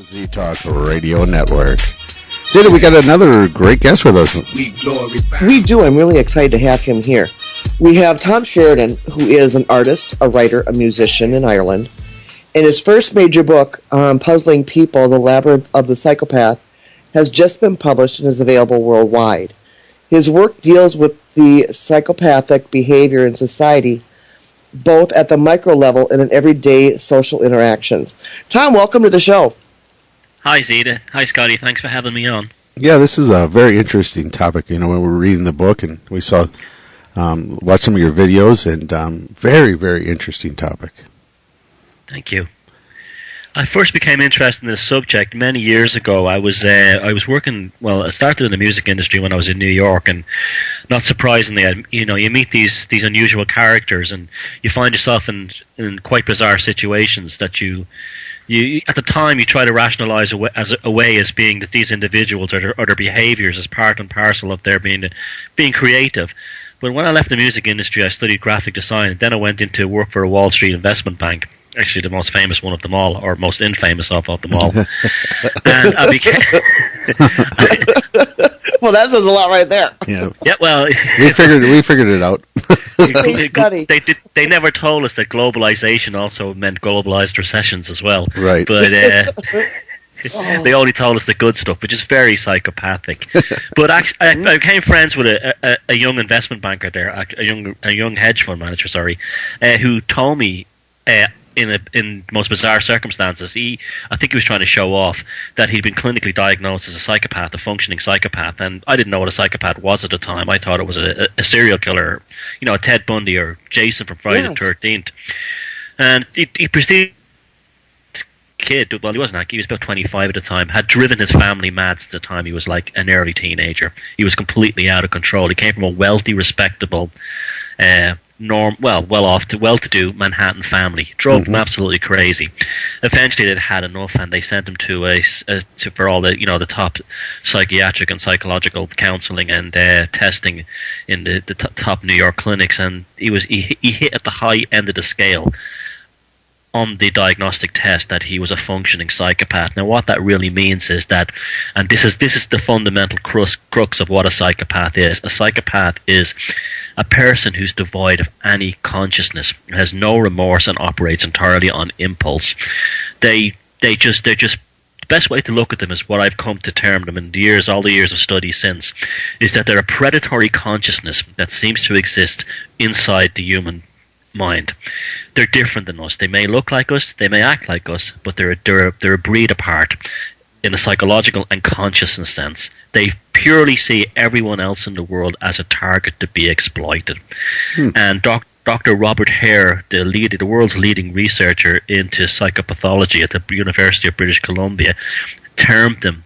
ZTalkRadio Network. Zeta, we got another great guest with us. We do. I'm really excited to have him here. We have Tom Sheridan, who is an artist, a writer, a musician in Ireland. And his first major book, Puzzling People, The Labyrinth of the Psychopath, has just been published and is available worldwide. His work deals with the psychopathic behavior in society, both at the micro level and in everyday social interactions. Tom, welcome to the show. Hi, Zeta. Hi, Scotty. Thanks for having me on. Yeah, this is a very interesting topic. You know, when we were reading the book and we saw, watched some of your videos, and very, very interesting topic. Thank you. I first became interested in this subject many years ago. I was working. Well, I started in the music industry when I was in New York, and not surprisingly, you meet these unusual characters, and you find yourself in quite bizarre situations that you at the time you try to rationalize away as being that these individuals or their behaviors as part and parcel of their being creative. But when I left the music industry, I studied graphic design, and then I went into work for a Wall Street investment bank. Actually, the most famous one of them all, or most infamous of them all. And I became... Well, that says a lot right there. Yeah. Yeah. Well, we figured it out. They never told us that globalization also meant globalized recessions as well. Right. But they only told us the good stuff, which is very psychopathic. But actually, I became friends with a young investment banker there, a young hedge fund manager, who told me. In most bizarre circumstances, I think he was trying to show off that he'd been clinically diagnosed as a psychopath, a functioning psychopath, and I didn't know what a psychopath was at the time. I thought it was a serial killer, a Ted Bundy or Jason from Friday the 13th. And he proceeded. Kid, well, he wasn't. He was about 25 at the time. Had driven his family mad since the time he was like an early teenager. He was completely out of control. He came from a wealthy, respectable, well-to-do Manhattan family. Drove him absolutely crazy. Eventually, they'd had enough, and they sent him to for all the the top psychiatric and psychological counseling and testing in the top New York clinics. And he hit at the high end of the scale on the diagnostic test that he was a functioning psychopath. Now, what that really means is that, and this is the fundamental crux of what a psychopath is. A psychopath is a person who's devoid of any consciousness, has no remorse, and operates entirely on impulse. They're just the best way to look at them is what I've come to term them in all the years of study since, is that they're a predatory consciousness that seems to exist inside the human mind. They're different than us. They may look like us, they may act like us, but they're a breed apart in a psychological and consciousness sense. They purely see everyone else in the world as a target to be exploited. And Dr. Robert Hare, the world's leading researcher into psychopathology at the University of British Columbia, termed them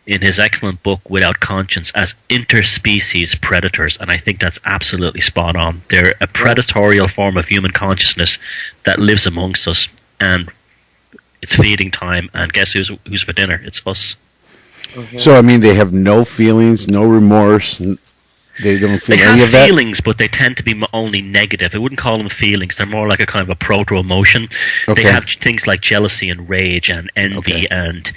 in his excellent book Without Conscience as interspecies predators, and I think that's absolutely spot on. They're a predatorial form of human consciousness that lives amongst us, and it's feeding time, and guess who's for dinner? It's us. So, I mean, they have no feelings, no remorse. They don't feel any of that? They have feelings, but they tend to be only negative. I wouldn't call them feelings. They're more like a kind of a proto-emotion. Okay. They have things like jealousy and rage and envy and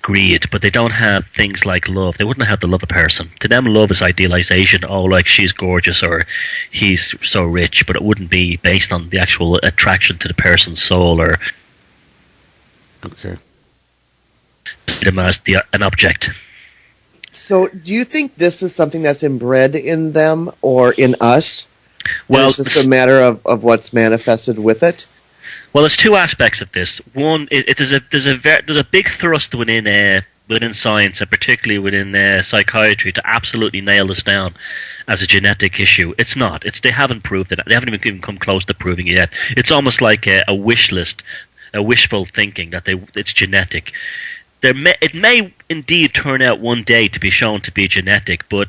greed, but they don't have things like love. They wouldn't have the love of a person. To them, love is idealization. Oh, like she's gorgeous or he's so rich, but it wouldn't be based on the actual attraction to the person's soul or them as an object. So, do you think this is something that's inbred in them or in us? Well, it's just a matter of what's manifested with it. Well, there's two aspects of this. One, there's a big thrust within science, and particularly within psychiatry, to absolutely nail this down as a genetic issue. It's not. They haven't proved it. They haven't even come close to proving it yet. It's almost like a wish list, a wishful thinking that it's genetic. It may indeed turn out one day to be shown to be genetic, but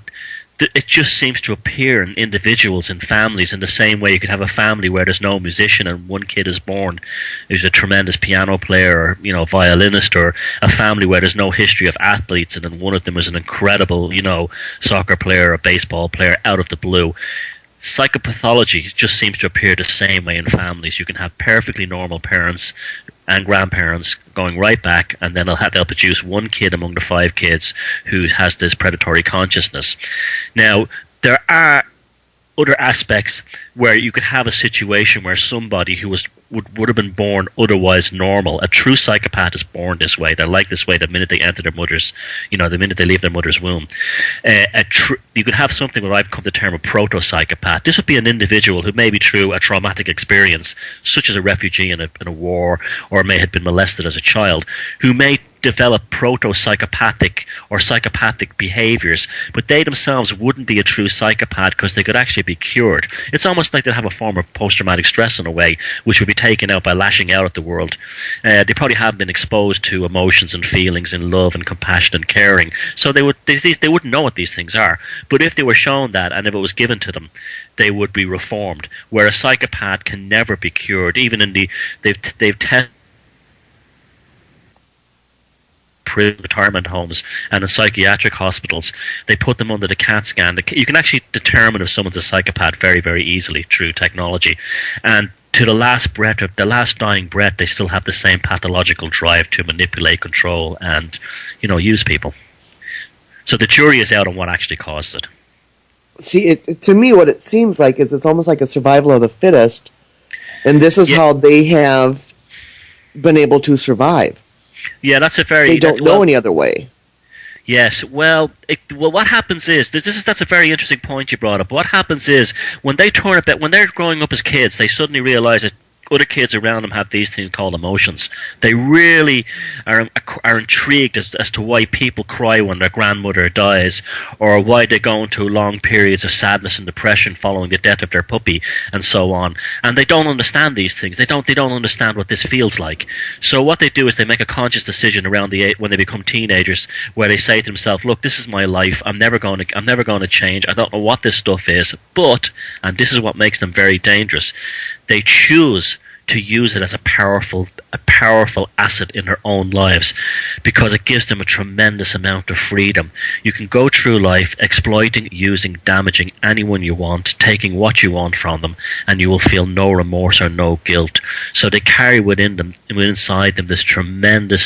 it just seems to appear in individuals and families in the same way you could have a family where there's no musician and one kid is born who's a tremendous piano player or violinist, or a family where there's no history of athletes and then one of them is an incredible soccer player or baseball player out of the blue. Psychopathology just seems to appear the same way in families. You can have perfectly normal parents and grandparents going right back, and then they'll produce one kid among the 5 kids who has this predatory consciousness. Now, there are other aspects where you could have a situation where somebody who would have been born otherwise normal, a true psychopath is born this way. They're like this way the minute they enter their mother's, the minute they leave their mother's womb. You could have something what I've come to term a proto-psychopath. This would be an individual who maybe through a traumatic experience, such as a refugee in a war, or may have been molested as a child, who may develop proto-psychopathic or psychopathic behaviors, but they themselves wouldn't be a true psychopath because they could actually be cured. It's almost like they have a form of post-traumatic stress in a way, which would be taken out by lashing out at the world. They probably have been exposed to emotions and feelings and love and compassion and caring, so they wouldn't know what these things are. But if they were shown that, and if it was given to them, they would be reformed. Where a psychopath can never be cured. Even in they've tested retirement homes and in psychiatric hospitals, they put them under the CAT scan. You can actually determine if someone's a psychopath very, very easily through technology. And to the last breath, of the last dying breath, they still have the same pathological drive to manipulate, control, and use people. So the jury is out on what actually causes it. See, to me, what it seems like is it's almost like a survival of the fittest, and this is how they have been able to survive. Yeah, that's They don't know any other way. Yes, well, what happens is that's a very interesting point you brought up. What happens is when they're growing up as kids, they suddenly realize that other kids around them have these things called emotions. They really are intrigued as to why people cry when their grandmother dies, or why they go into long periods of sadness and depression following the death of their puppy, and so on. And they don't understand these things. They don't understand what this feels like. So what they do is they make a conscious decision around when they become teenagers, where they say to themselves, "Look, this is my life. I'm never going to change. I don't know what this stuff is, but," and this is what makes them very dangerous, they choose to use it as a powerful asset in their own lives, because it gives them a tremendous amount of freedom. You can go through life exploiting, using, damaging anyone you want, taking what you want from them, and you will feel no remorse or no guilt. So they carry inside them this tremendous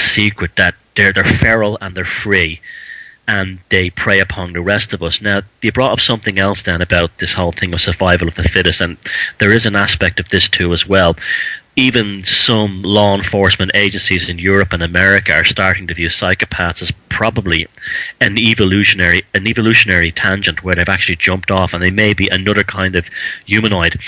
secret that they're feral and they're free, and they prey upon the rest of us. Now, you brought up something else then about this whole thing of survival of the fittest, and there is an aspect of this too as well. Even some law enforcement agencies in Europe and America are starting to view psychopaths as probably an evolutionary tangent, where they've actually jumped off and they may be another kind of humanoid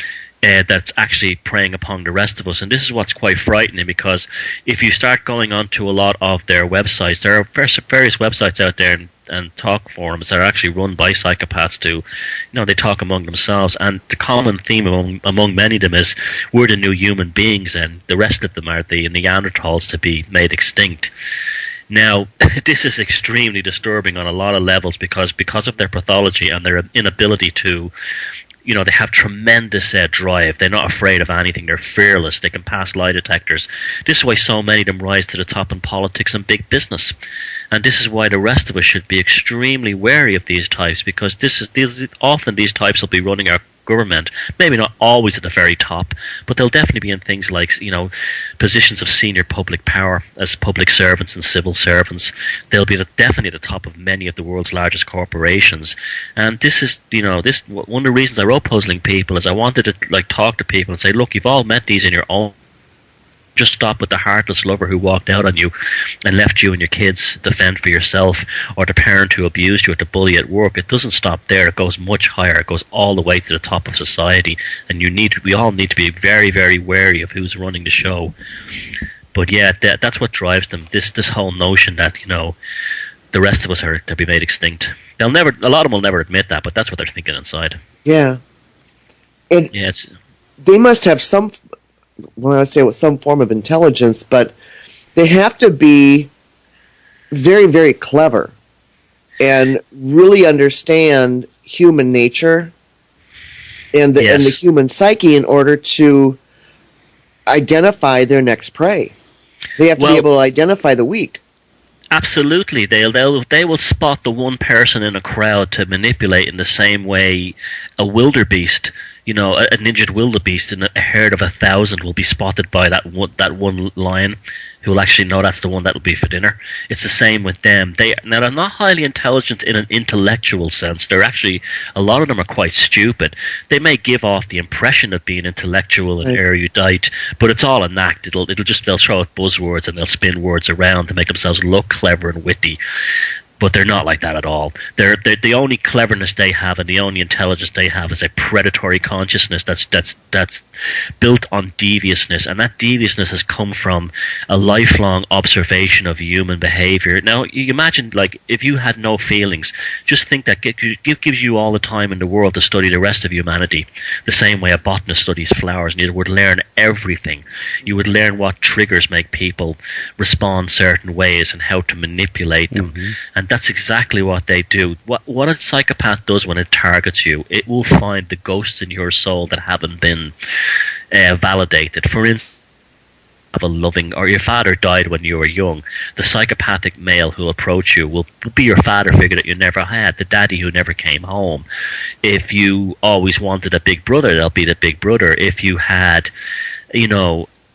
that's actually preying upon the rest of us. And this is what's quite frightening, because if you start going onto a lot of their websites, there are various websites out there and talk forums that are actually run by psychopaths too. They talk among themselves, and the common theme among many of them is, we're the new human beings and the rest of them are the Neanderthals to be made extinct. Now, this is extremely disturbing on a lot of levels, because of their pathology and their inability to, they have tremendous drive. They're not afraid of anything. They're fearless. They can pass lie detectors. This is why so many of them rise to the top in politics and big business. And this is why the rest of us should be extremely wary of these types, because often these types will be running our government, maybe not always at the very top, but they'll definitely be in things like, positions of senior public power as public servants and civil servants. They'll be definitely at the top of many of the world's largest corporations. And this is, one of the reasons I wrote Puzzling People is I wanted to talk to people and say, look, you've all met these in your own. Just stop with the heartless lover who walked out on you and left you and your kids to fend for yourself, or the parent who abused you, or the bully at work. It doesn't stop there. It goes much higher. It goes all the way to the top of society. And we all need to be very, very wary of who's running the show. But yeah, that's what drives them. This whole notion that the rest of us are to be made extinct. A lot of them will never admit that, but that's what they're thinking inside. Yeah. And they must have some form of intelligence, but they have to be very, very clever and really understand human nature and the human psyche in order to identify their next prey. They have to be able to identify the weak. Absolutely, they will spot the one person in a crowd to manipulate in the same way a wildebeest an injured wildebeest in a herd of 1,000 will be spotted by that one lion who will actually know that's the one that will be for dinner. It's the same with them. They're not highly intelligent in an intellectual sense. They're actually, a lot of them are quite stupid. They may give off the impression of being intellectual and erudite, but it's all an act. They'll throw out buzzwords and they'll spin words around to make themselves look clever and witty. But they're not like that at all. They're the only cleverness they have and the only intelligence they have is a predatory consciousness that's built on deviousness, and that deviousness has come from a lifelong observation of human behavior. Now, you imagine, like, if you had no feelings, just think that gives you all the time in the world to study the rest of humanity, the same way a botanist studies flowers, and you would learn everything. You would learn what triggers make people respond certain ways and how to manipulate them. And that's exactly what they do. What a psychopath does when it targets you, it will find the ghosts in your soul that haven't been validated. For instance, of a loving, or your father died when you were young, the psychopathic male who will approach you will be your father figure that you never had, the daddy who never came home. If you always wanted a big brother, they'll be the big brother. If you had,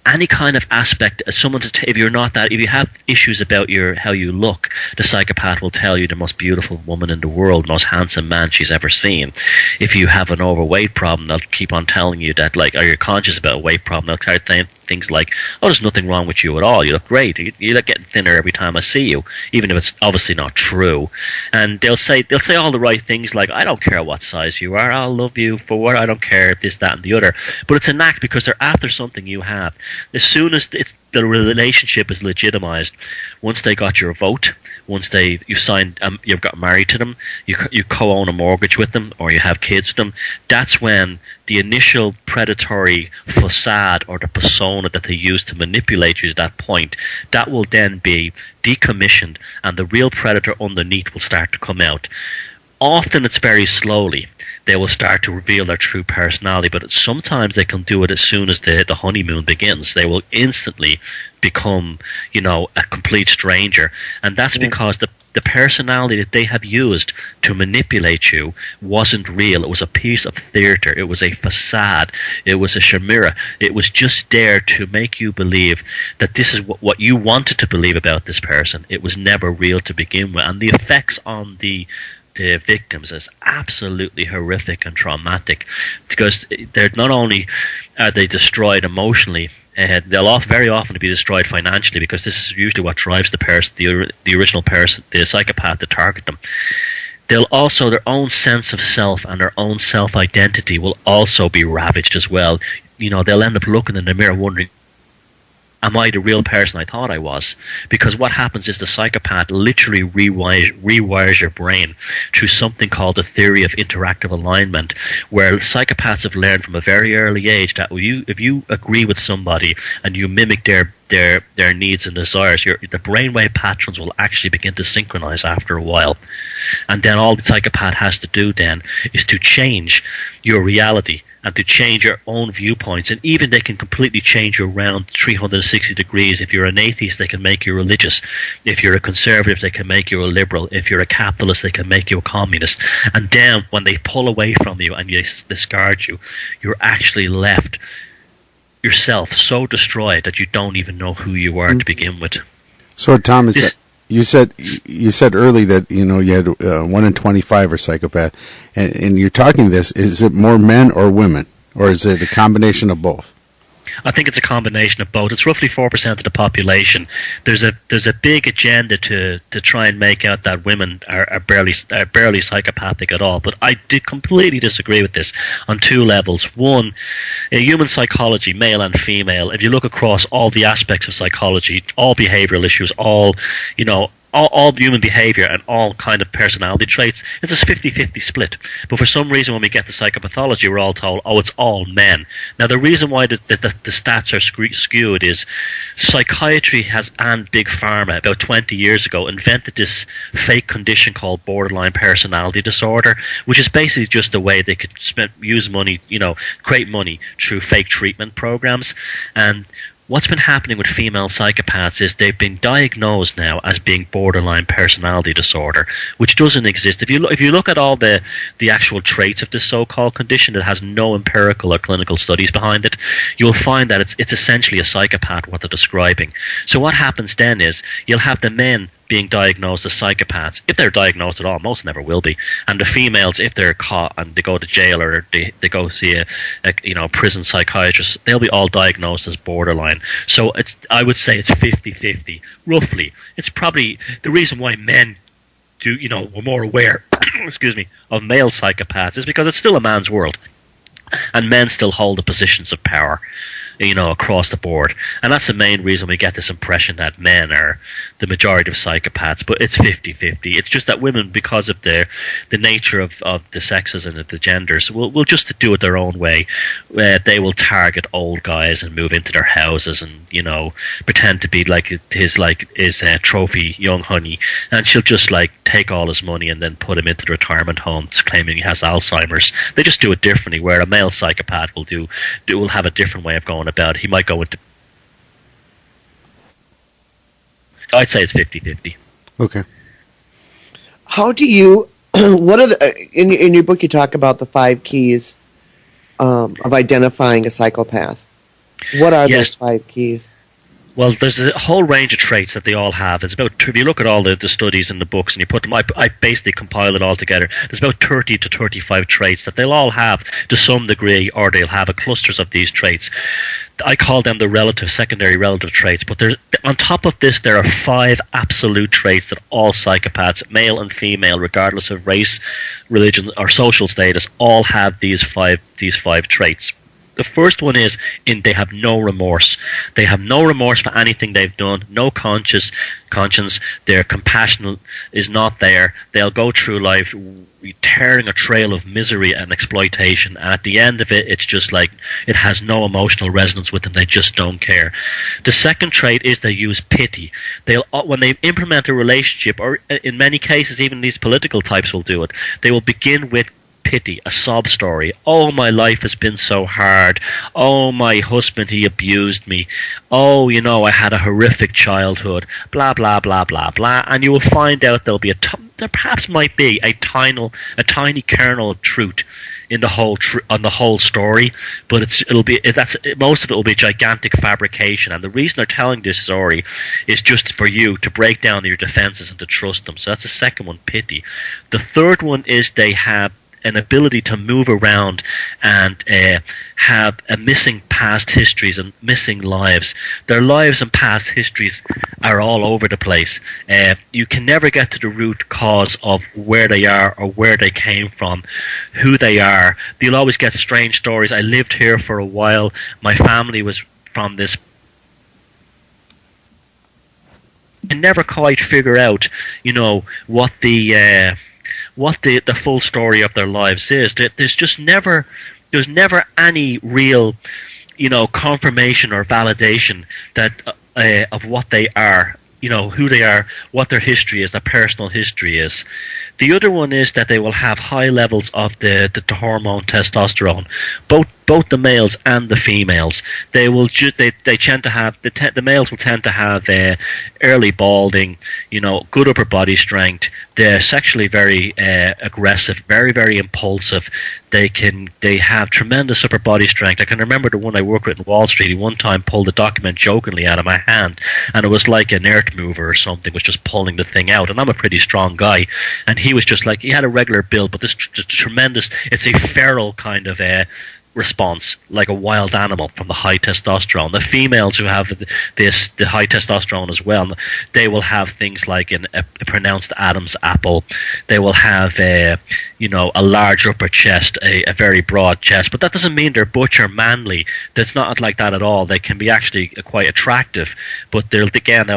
any kind of aspect, if you're not that, if you have issues about how you look, the psychopath will tell you the most beautiful woman in the world, most handsome man she's ever seen. If you have an overweight problem, they'll keep on telling you that, like, or you're conscious about a weight problem, they'll start saying things like, "Oh, there's nothing wrong with you at all. You look great. You look getting thinner every time I see you," even if it's obviously not true. And they'll say all the right things, like, "I don't care what size you are. I'll love you for what I don't care if this, that, and the other." But it's an act because they're after something you have. As soon as the relationship is legitimized, once they got your vote, once you've got married to them, you co-own a mortgage with them, or you have kids with them, that's when the initial predatory facade or the persona that they use to manipulate you to that point, that will then be decommissioned and the real predator underneath will start to come out. Often it's very slowly. They will start to reveal their true personality, but sometimes they can do it as soon as the honeymoon begins. They will instantly become, a complete stranger. And that's because the personality that they have used to manipulate you wasn't real. It was a piece of theater. It was a facade. It was a chimera. It was just there to make you believe that this is what you wanted to believe about this person. It was never real to begin with. And the effects on the victims is absolutely horrific and traumatic, because they're not only are they destroyed emotionally, they'll very often be destroyed financially, because this is usually what drives the original person, the psychopath, to target them. They'll also, their own sense of self and their own self-identity will also be ravaged as well. They'll end up looking in the mirror wondering, am I the real person I thought I was? Because what happens is the psychopath literally rewires your brain through something called the theory of interactive alignment, where psychopaths have learned from a very early age that if you agree with somebody and you mimic their needs and desires, the brainwave patterns will actually begin to synchronize after a while. And then all the psychopath has to do then is to change your reality and to change your own viewpoints. And even they can completely change you around 360 degrees. If you're an atheist, they can make you religious. If you're a conservative, they can make you a liberal. If you're a capitalist, they can make you a communist. And then when they pull away from you and they discard you, you're actually left yourself so destroyed that you don't even know who you are to begin with. So, Tom, you said early that you had 1 in 25 are psychopath, and you're talking this. Is it more men or women, or is it a combination of both? I think it's a combination of both. It's roughly 4% of the population. There's a big agenda to try and make out that women are barely psychopathic at all. But I did completely disagree with this on two levels. One, human psychology, male and female. If you look across all the aspects of psychology, all behavioral issues, all human behavior and all kind of personality traits, it's a 50-50 split. But for some reason, when we get to psychopathology, we're all told, it's all men. Now, the reason why the stats are skewed is psychiatry and Big Pharma, about 20 years ago, invented this fake condition called borderline personality disorder, which is basically just a way they could use money, create money through fake treatment programs. And what's been happening with female psychopaths is they've been diagnosed now as being borderline personality disorder, which doesn't exist. If you look at all the actual traits of this so-called condition that has no empirical or clinical studies behind it, you'll find that it's essentially a psychopath what they're describing. So what happens then is you'll have the men being diagnosed as psychopaths, if they're diagnosed at all. Most never will be. And the females, if they're caught and they go to jail or they go see a prison psychiatrist, they'll be all diagnosed as borderline. So I would say it's 50-50 roughly. It's probably the reason why men were more aware excuse me, of male psychopaths is because it's still a man's world, and men still hold the positions of power, across the board. And that's the main reason we get this impression that men are the majority of psychopaths, but it's 50-50. It's just that women, because of the nature of the sexes and the genders, will just do it their own way. They will target old guys and move into their houses and, pretend to be like his trophy young honey, and she'll just take all his money and then put him into the retirement homes claiming he has Alzheimer's. They just do it differently, where a male psychopath will have a different way of going about it. He might go into... I'd say it's 50-50. Okay. How do you... what are in your book you talk about the 5 keys of identifying a psychopath. What are those 5 keys? Well, there's a whole range of traits that they all have. It's about, if you look at all the studies in the books and you put them, I basically compile it all together. There's about 30 to 35 traits that they'll all have to some degree, or they'll have clusters of these traits. I call them the secondary relative traits. But on top of this, there are 5 absolute traits that all psychopaths, male and female, regardless of race, religion, or social status, all have these five traits. The first one is they have no remorse. They have no remorse for anything they've done, no conscience. Their compassion is not there. They'll go through life tearing a trail of misery and exploitation, and at the end of it, it's just it has no emotional resonance with them. They just don't care. The second trait is they use pity. When they implement a relationship, or in many cases even these political types will do it, they will begin with pity, a sob story. Oh, my life has been so hard. Oh, my husband, he abused me. Oh, I had a horrific childhood. Blah, blah, blah, blah, blah. And you will find out there perhaps might be a tiny kernel of truth in the whole story, but most of it will be gigantic fabrication. And the reason they're telling this story is just for you to break down your defenses and to trust them. So that's the second one, pity. The third one is they have an ability to move around and have missing past histories and missing lives. Their lives and past histories are all over the place. You can never get to the root cause of where they are or where they came from, who they are. You'll always get strange stories. I lived here for a while. My family was from this. You can never quite figure out, what the full story of their lives is. There's never any real, confirmation or validation that of what they are, who they are, what their history is, their personal history is. The other one is that they will have high levels of the hormone testosterone, both the males and the females. They will they tend to have the males will tend to have early balding, good upper body strength. They're sexually very aggressive, very, very impulsive. They have tremendous upper body strength. I can remember the one I worked with in Wall Street. He one time pulled a document jokingly out of my hand, and it was like an earth mover or something was just pulling the thing out. And I'm a pretty strong guy, and he was just he had a regular build, but this tremendous. It's a feral kind of response, like a wild animal from the high testosterone. The females who have the high testosterone as well, they will have things like a pronounced Adam's apple. They will have a large upper chest, a very broad chest, but that doesn't mean they're butch or manly. That's not like that at all. They can be actually quite attractive, but they'll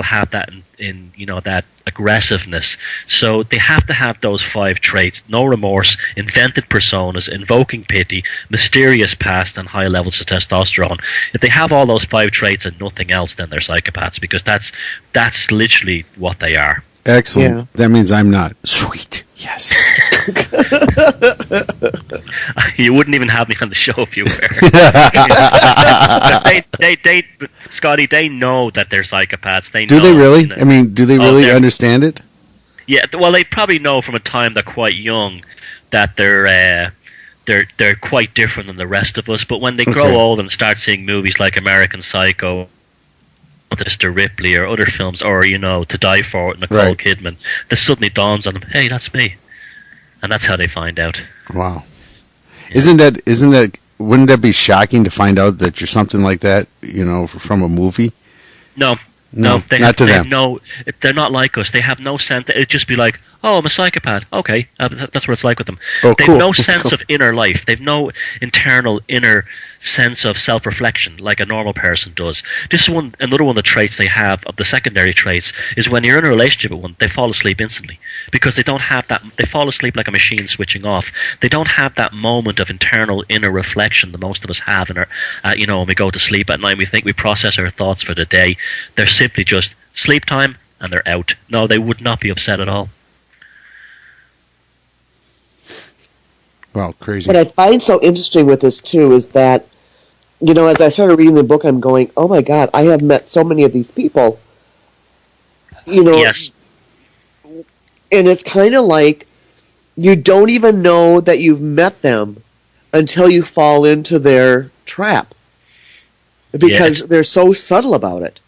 have that in that aggressiveness. So they have to have those 5 traits: no remorse, invented personas, invoking pity, mysterious past, and high levels of testosterone. If they have all those 5 traits and nothing else, then they're psychopaths, because that's literally what they are. Excellent. Yeah. That means I'm not. Sweet. Yes. You wouldn't even have me on the show if you were. Scotty, they know that they're psychopaths. Do they really? I mean, do they really understand it? Yeah, well, they probably know from a time they're quite young that they're quite different than the rest of us. But when they grow old and start seeing movies like American Psycho, Mr. Ripley, or other films, or To Die For with Nicole Kidman, it suddenly dawns on them, hey, that's me, and that's how they find out. Wow, yeah. Isn't that? Wouldn't that be shocking to find out that you're something like that? From a movie. No, they're not like us. They have no sense. It'd just be like, oh, I'm a psychopath. Okay, that's what it's like with them. Oh, they've no sense of inner life. They've no internal inner sense of self-reflection like a normal person does. This is another one of the traits they have, of the secondary traits, is when you're in a relationship with one, they fall asleep instantly because they don't have that. They fall asleep like a machine switching off. They don't have that moment of internal inner reflection that most of us have in our, when we go to sleep at night. We think we process our thoughts for the day. They're simply just sleep time and they're out. No, they would not be upset at all. Wow, crazy. What I find so interesting with this, too, is that, as I started reading the book, I'm going, oh, my God, I have met so many of these people. Yes. And it's kind of like you don't even know that you've met them until you fall into their trap. Because they're so subtle about it.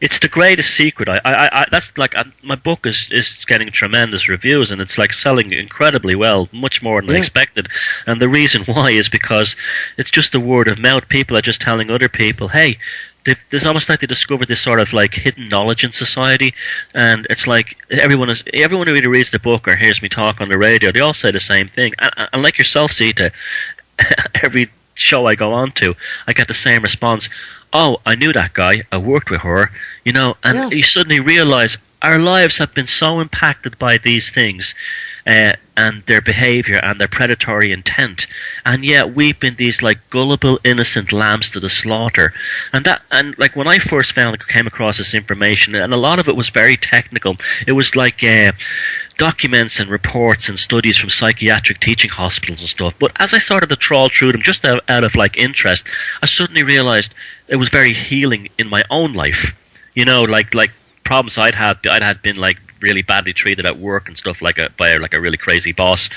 It's the greatest secret. That's like my book is getting tremendous reviews, and it's like selling incredibly well, much more than I expected. And the reason why is because it's just the word of mouth. People are just telling other people, hey, there's almost like they discovered this sort of like hidden knowledge in society, and it's like everyone who really reads the book or hears me talk on the radio, they all say the same thing. And like yourself, Zita, every show I go on to, I get the same response. Oh, I knew that guy, I worked with her, and you suddenly realize our lives have been so impacted by these things and their behavior and their predatory intent, and yet we've been these like gullible innocent lambs to the slaughter. And like when I first came across this information, and a lot of it was very technical, it was like documents and reports and studies from psychiatric teaching hospitals and stuff. But as I started to trawl through them just out of like interest, I suddenly realized it was very healing in my own life. Like problems I'd had been like really badly treated at work and stuff, by a really crazy boss,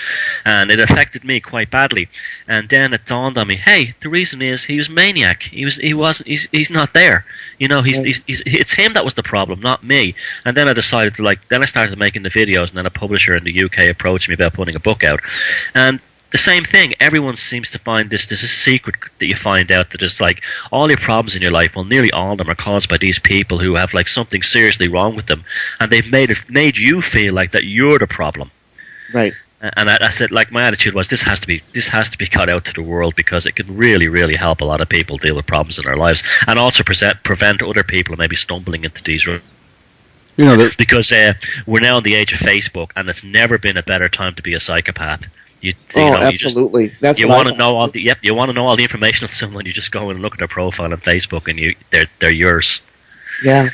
and it affected me quite badly. And then it dawned on me, hey, the reason is he was a maniac. He's not there. It's him that was the problem, not me. And then I decided then I started making the videos, and then a publisher in the UK approached me about putting a book out. And the same thing, everyone seems to find this is a secret that you find out, that it's like all your problems in your life, well, nearly all of them are caused by these people who have like something seriously wrong with them, and they've made you feel like that you're the problem. Right. And I said, like, my attitude was, this has to be cut out to the world, because it can really, really help a lot of people deal with problems in their lives, and also prevent other people maybe stumbling into these. Because we're now in the age of Facebook, and it's never been a better time to be a psychopath. Absolutely. You want to know all the information of someone. You just go and look at their profile on Facebook, and they're yours. Yeah,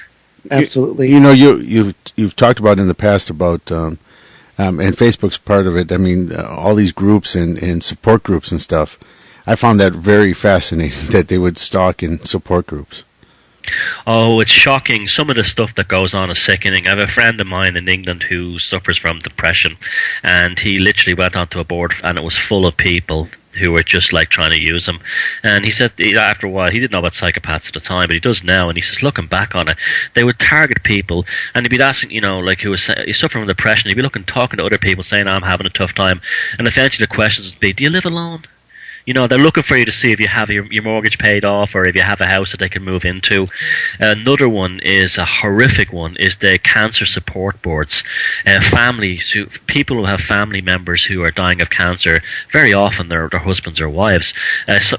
absolutely. You've talked about in the past about and Facebook's part of it. I mean, all these groups and support groups and stuff. I found that very fascinating that they would stalk in support groups. Oh, it's shocking. Some of the stuff that goes on is sickening. I have a friend of mine in England who suffers from depression, and he literally went onto a board, and it was full of people who were just like trying to use him. And he said after a while, he didn't know about psychopaths at the time, but he does now. And he says, looking back on it, they would target people, and he'd be asking, like who was suffering from depression. He'd be talking to other people, saying, I'm having a tough time. And eventually the questions would be, do you live alone? They're looking for you to see if you have your mortgage paid off, or if you have a house that they can move into. Another one is a horrific one, is the cancer support boards. People who have family members who are dying of cancer, very often their husbands or wives,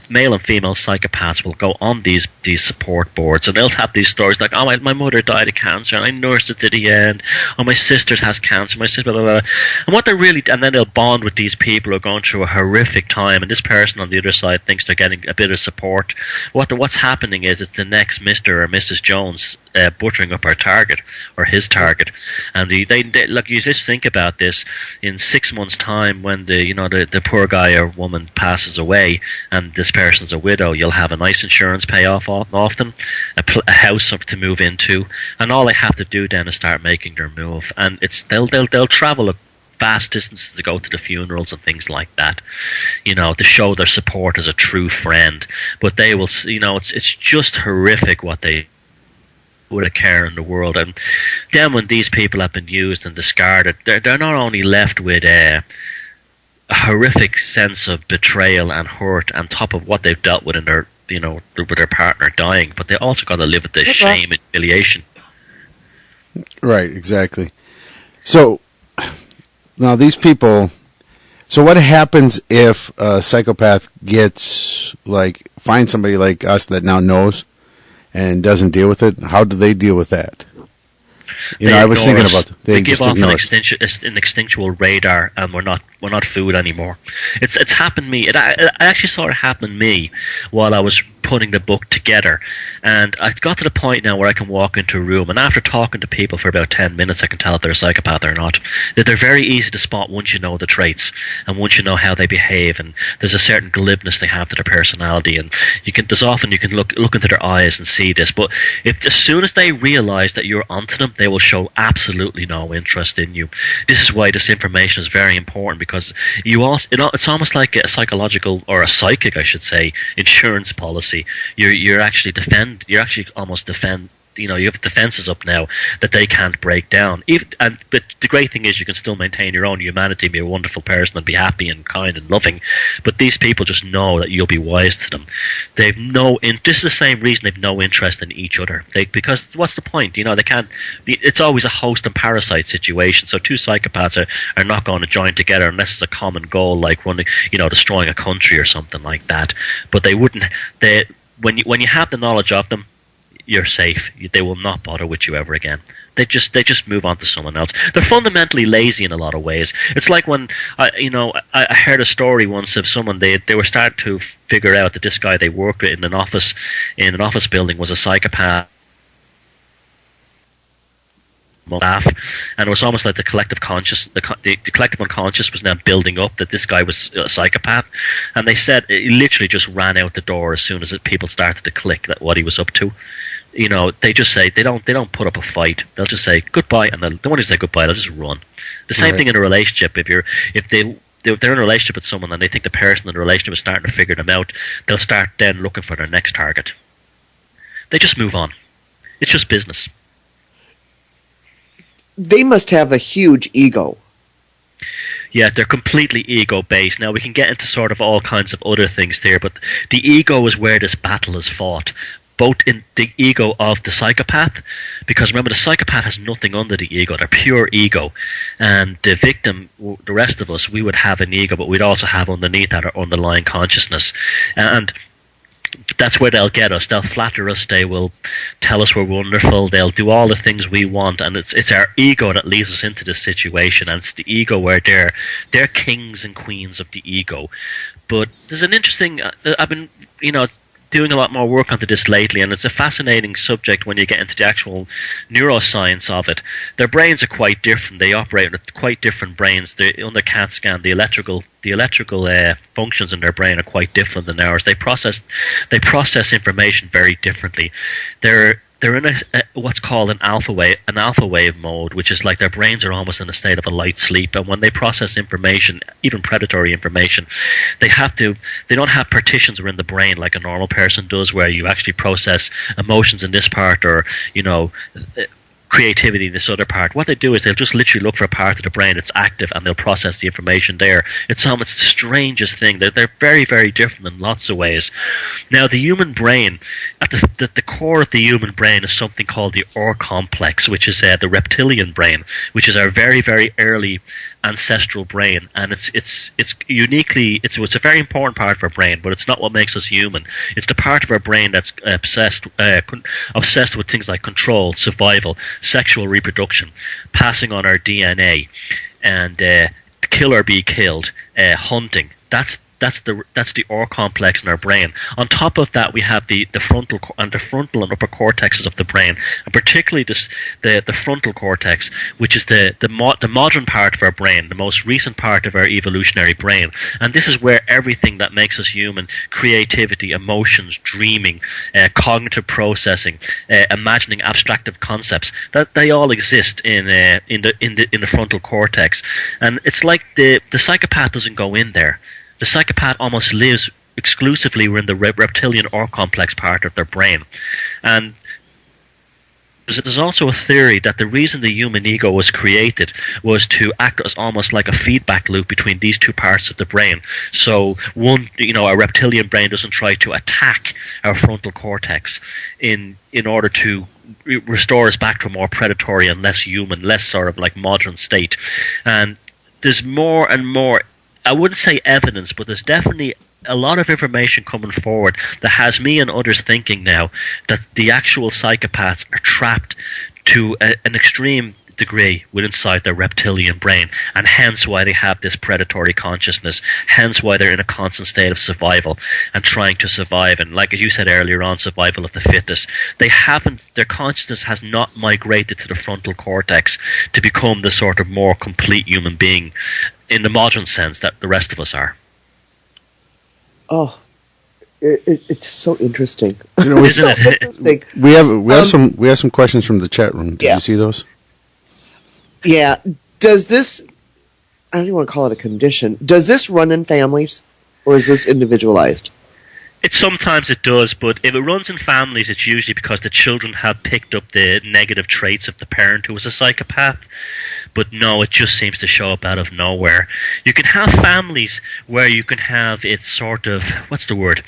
male and female psychopaths will go on these support boards, and they'll have these stories like, oh, my mother died of cancer, and I nursed it to the end. Oh, my sister has cancer. My sister, blah, blah, blah. And then they'll bond with these people who are going through a horrific time, and this person person on the other side thinks they're getting a bit of support. What's happening is it's the next Mr. or Mrs. Jones buttering up our target or his target, and they look. You just think about this in 6 months' time when the poor guy or woman passes away, and this person's a widow. You'll have a nice insurance payoff often, a house to move into, and all they have to do then is start making their move, and they'll travel vast distances to go to the funerals and things like that, to show their support as a true friend. But they will, it's just horrific what they would occur in the world. And then when these people have been used and discarded, they're not only left with a horrific sense of betrayal and hurt on top of what they've dealt with in their, with their partner dying, but they also got to live with the shame and humiliation. Right, exactly. So now these people, so what happens if a psychopath finds somebody like us that now knows and doesn't deal with it? How do they deal with that? I was thinking about that. They give off an instinctual radar, and we're not food anymore. It's happened to me. I actually saw it happen to me while I was putting the book together, and I got to the point now where I can walk into a room, and after talking to people for about 10 minutes, I can tell if they're a psychopath or not. That they're very easy to spot once you know the traits and once you know how they behave, and there's a certain glibness they have to their personality, and you can look into their eyes and see this. But as soon as they realize that you're onto them, they will show absolutely no interest in you. This is why this information is very important, because it's almost like a psychological, or a psychic, I should say, insurance policy. You're actually almost defend. You have defenses up now that they can't break down. But the great thing is you can still maintain your own humanity, be a wonderful person, and be happy and kind and loving. But these people just know that you'll be wise to them. This is the same reason they've no interest in each other. Because what's the point? They can't. It's always a host and parasite situation. So two psychopaths are not going to join together unless it's a common goal, like destroying a country or something like that. But they wouldn't. When you have the knowledge of them, you're safe. They will not bother with you ever again. They just move on to someone else. They're fundamentally lazy in a lot of ways. It's like when I heard a story once of someone they were starting to figure out that this guy they worked with in an office building was a psychopath. And it was almost like the collective unconscious was now building up that this guy was a psychopath, and they said he literally just ran out the door as soon as people started to click that what he was up to. They just say they don't put up a fight. They'll just say goodbye, and they want to say goodbye. They'll just run. The same thing in a relationship. If they're in a relationship with someone and they think the person in the relationship is starting to figure them out, they'll start then looking for their next target. They just move on. It's just business. They must have a huge ego. Yeah, they're completely ego-based. Now, we can get into sort of all kinds of other things there, but the ego is where this battle is fought. Both in the ego of the psychopath, because remember, the psychopath has nothing under the ego. They're pure ego. And the victim, the rest of us, we would have an ego, but we'd also have underneath that our underlying consciousness. And that's where they'll get us. They'll flatter us. They will tell us we're wonderful. They'll do all the things we want, and it's our ego that leads us into this situation. And it's the ego where they're kings and queens of the ego. But there's an interesting. I've been doing a lot more work onto this lately, and it's a fascinating subject when you get into the actual neuroscience of it. Their brains are quite different. They operate with quite different brains. On the CAT scan, the electrical functions in their brain are quite different than ours. They process information very differently. They're in what's called an alpha wave mode, which is like their brains are almost in a state of a light sleep. And when they process information, even predatory information, they don't have partitions around the brain like a normal person does, where you actually process emotions in this part, or creativity in this other part. What they do is they'll just literally look for a part of the brain that's active, and they'll process the information there. It's almost the strangest thing. They're very, very different in lots of ways. Now, the human brain, at the core of the human brain is something called the Ur complex, which is the reptilian brain, which is our very, very early ancestral brain, and it's uniquely it's a very important part of our brain, but it's not what makes us human. It's the part of our brain that's obsessed with things like control, survival, sexual reproduction, passing on our DNA, and kill or be killed, hunting. That's the ore complex in our brain. On top of that, we have the frontal and upper cortexes of the brain, and particularly the frontal cortex, which is the modern part of our brain, the most recent part of our evolutionary brain. And this is where everything that makes us human, creativity, emotions, dreaming, cognitive processing, imagining abstractive concepts, that they all exist in the frontal cortex. And it's like the psychopath doesn't go in there. The psychopath almost lives exclusively within the reptilian ore complex part of their brain. And there's also a theory that the reason the human ego was created was to act as almost like a feedback loop between these two parts of the brain. So our reptilian brain doesn't try to attack our frontal cortex in order to restore us back to a more predatory and less human, less sort of like modern state. And there's more and more, I wouldn't say evidence, but there's definitely a lot of information coming forward that has me and others thinking now that the actual psychopaths are trapped to an extreme degree inside their reptilian brain, and hence why they have this predatory consciousness, hence why they're in a constant state of survival and trying to survive. And like you said earlier on, survival of the fittest. Their consciousness has not migrated to the frontal cortex to become the sort of more complete human being in the modern sense that the rest of us are. Oh, it's so interesting. Isn't it? Interesting. We have some questions from the chat room. Did you see those? Yeah. Does this, I don't even want to call it a condition, does this run in families, or is this individualized? Sometimes it does, but if it runs in families, it's usually because the children have picked up the negative traits of the parent who was a psychopath. But no, it just seems to show up out of nowhere. You can have families where you can have it sort of, what's the word?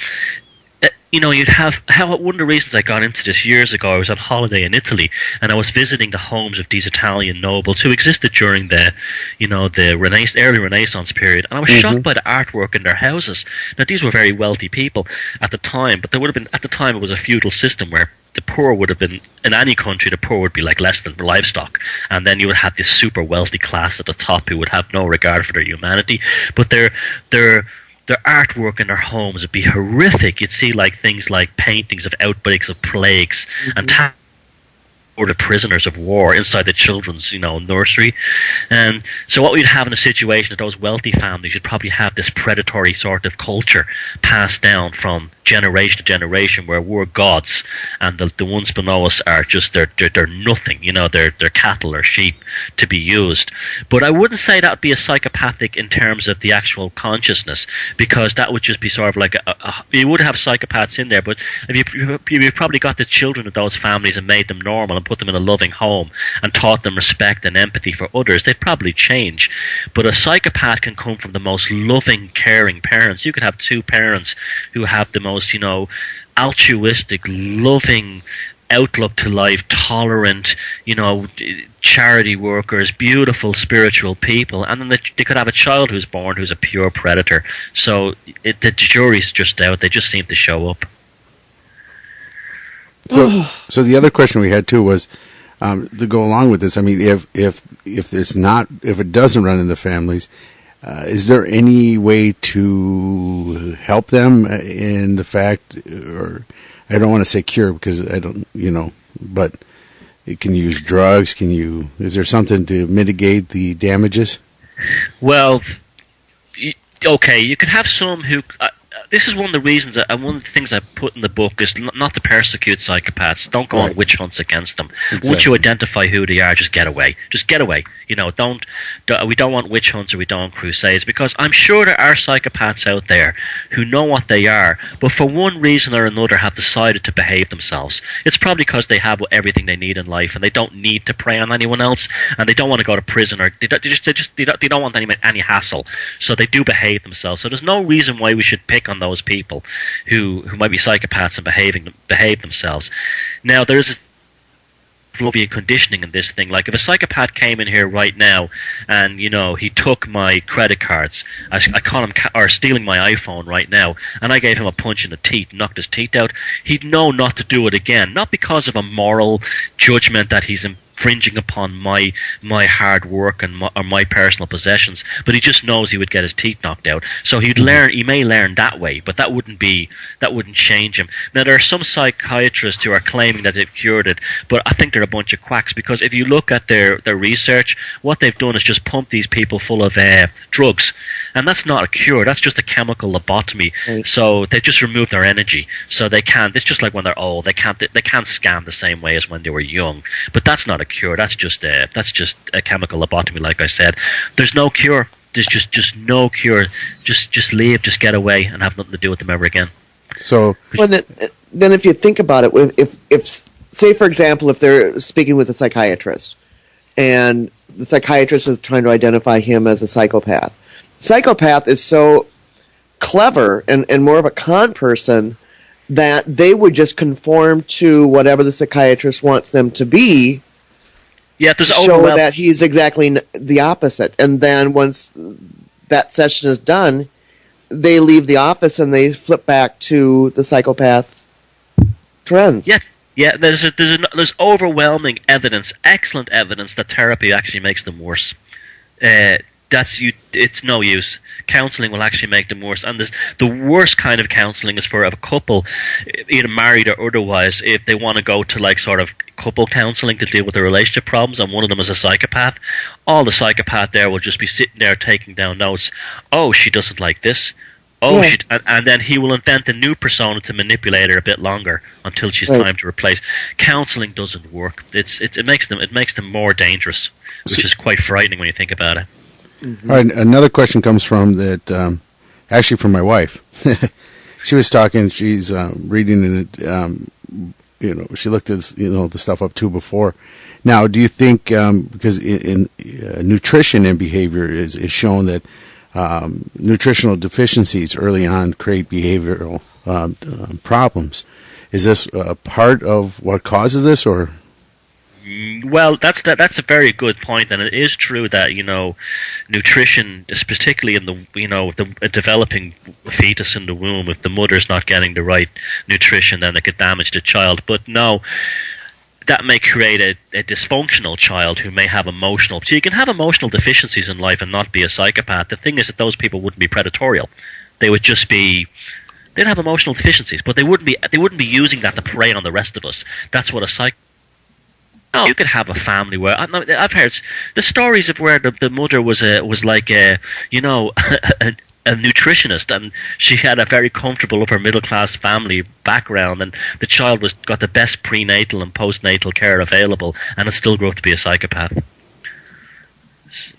You'd have one of the reasons I got into this years ago. I was on holiday in Italy, and I was visiting the homes of these Italian nobles who existed during the early Renaissance period, and I was shocked by the artwork in their houses. Now, these were very wealthy people at the time, but there would have been, at the time, it was a feudal system where the poor would have been, in any country, the poor would be like less than livestock, and then you would have this super wealthy class at the top who would have no regard for their humanity. But their artwork in their homes would be horrific. You'd see like things like paintings of outbreaks of plagues and or the prisoners of war inside the children's nursery. And so what we'd have in a situation of those wealthy families, you'd probably have this predatory sort of culture passed down from generation to generation, where we're gods and the ones below us are just they're nothing, they're cattle or sheep to be used. But I wouldn't say that would be a psychopathic in terms of the actual consciousness, because that would just be sort of like you would have psychopaths in there, but if you probably got the children of those families and made them normal and put them in a loving home and taught them respect and empathy for others, they'd probably change. But a psychopath can come from the most loving, caring parents. You could have two parents who have the most altruistic, loving outlook to life, tolerant, charity workers, beautiful spiritual people, and then they could have a child who's born who's a pure predator. So the jury's just out. They just seem to show up. So the other question we had too was to go along with this. I mean, if it doesn't run in the families, is there any way to help them in the fact, or I don't want to say cure because I don't, but can you use drugs? Is there something to mitigate the damages? Well, okay, you could have some who. This is one of the reasons, one of the things I put in the book is not to persecute psychopaths. Don't go on witch hunts against them. Exactly. Once you identify who they are, just get away. Just get away. We don't want witch hunts, or we don't want crusades, because I'm sure there are psychopaths out there who know what they are, but for one reason or another have decided to behave themselves. It's probably because they have everything they need in life, and they don't need to prey on anyone else, and they don't want to go to prison, or they don't want any hassle, so they do behave themselves. So there's no reason why we should pick on those people who might be psychopaths and behave themselves. Now, there's Pavlovian conditioning in this thing. Like, if a psychopath came in here right now and he took my credit cards, I call him, or stealing my iPhone right now, and I gave him a punch in the teeth, knocked his teeth out, he'd know not to do it again. Not because of a moral judgment that he's infringing upon my hard work and my personal possessions, but he just knows he would get his teeth knocked out. So he may learn that way, but that wouldn't change him. Now, there are some psychiatrists who are claiming that they've cured it, but I think they're a bunch of quacks, because if you look at their research, what they've done is just pump these people full of drugs, and that's not a cure. That's just a chemical lobotomy. Right. So they just remove their energy, so they can't. It's just like when they're old, they can't scan the same way as when they were young. But that's not a cure. That's just a chemical lobotomy. Like I said, there's no cure. There's just no cure. Just leave. Just get away and have nothing to do with them ever again. So, well, then if you think about it, if say for example, if they're speaking with a psychiatrist, and the psychiatrist is trying to identify him as a psychopath. Psychopath is so clever and more of a con person that they would just conform to whatever the psychiatrist wants them to be. Yeah, to show that he's exactly the opposite. And then once that session is done, they leave the office and they flip back to the psychopath trends. Yeah, there's overwhelming evidence, excellent evidence, that therapy actually makes them worse. It's no use. Counselling will actually make them worse. And the worst kind of counselling is for a couple, either married or otherwise, if they want to go to like sort of couple counselling to deal with their relationship problems, and one of them is a psychopath. All the psychopath there will just be sitting there taking down notes. Oh, she doesn't like this. Oh, yeah. And then he will invent a new persona to manipulate her a bit longer until she's time to replace. Counselling doesn't work. It makes them more dangerous, which is quite frightening when you think about it. Mm-hmm. All right, another question comes from that, actually from my wife. She was talking. She's reading it. She looked at the stuff up too before. Now, do you think because in nutrition and behavior is shown that nutritional deficiencies early on create behavioral problems? Is this part of what causes this, or? Well, that's a very good point, and it is true that nutrition is particularly in the developing fetus in the womb. If the mother's not getting the right nutrition, then it could damage the child. But no, that may create a dysfunctional child who may have emotional. So you can have emotional deficiencies in life and not be a psychopath. The thing is that those people wouldn't be predatorial. They would just be. They'd have emotional deficiencies, but they wouldn't be using that to prey on the rest of us. That's what a psych. No, you could have a family where I've heard the stories of where the mother was like a nutritionist, and she had a very comfortable upper middle class family background, and the child got the best prenatal and postnatal care available, and it still grew up to be a psychopath.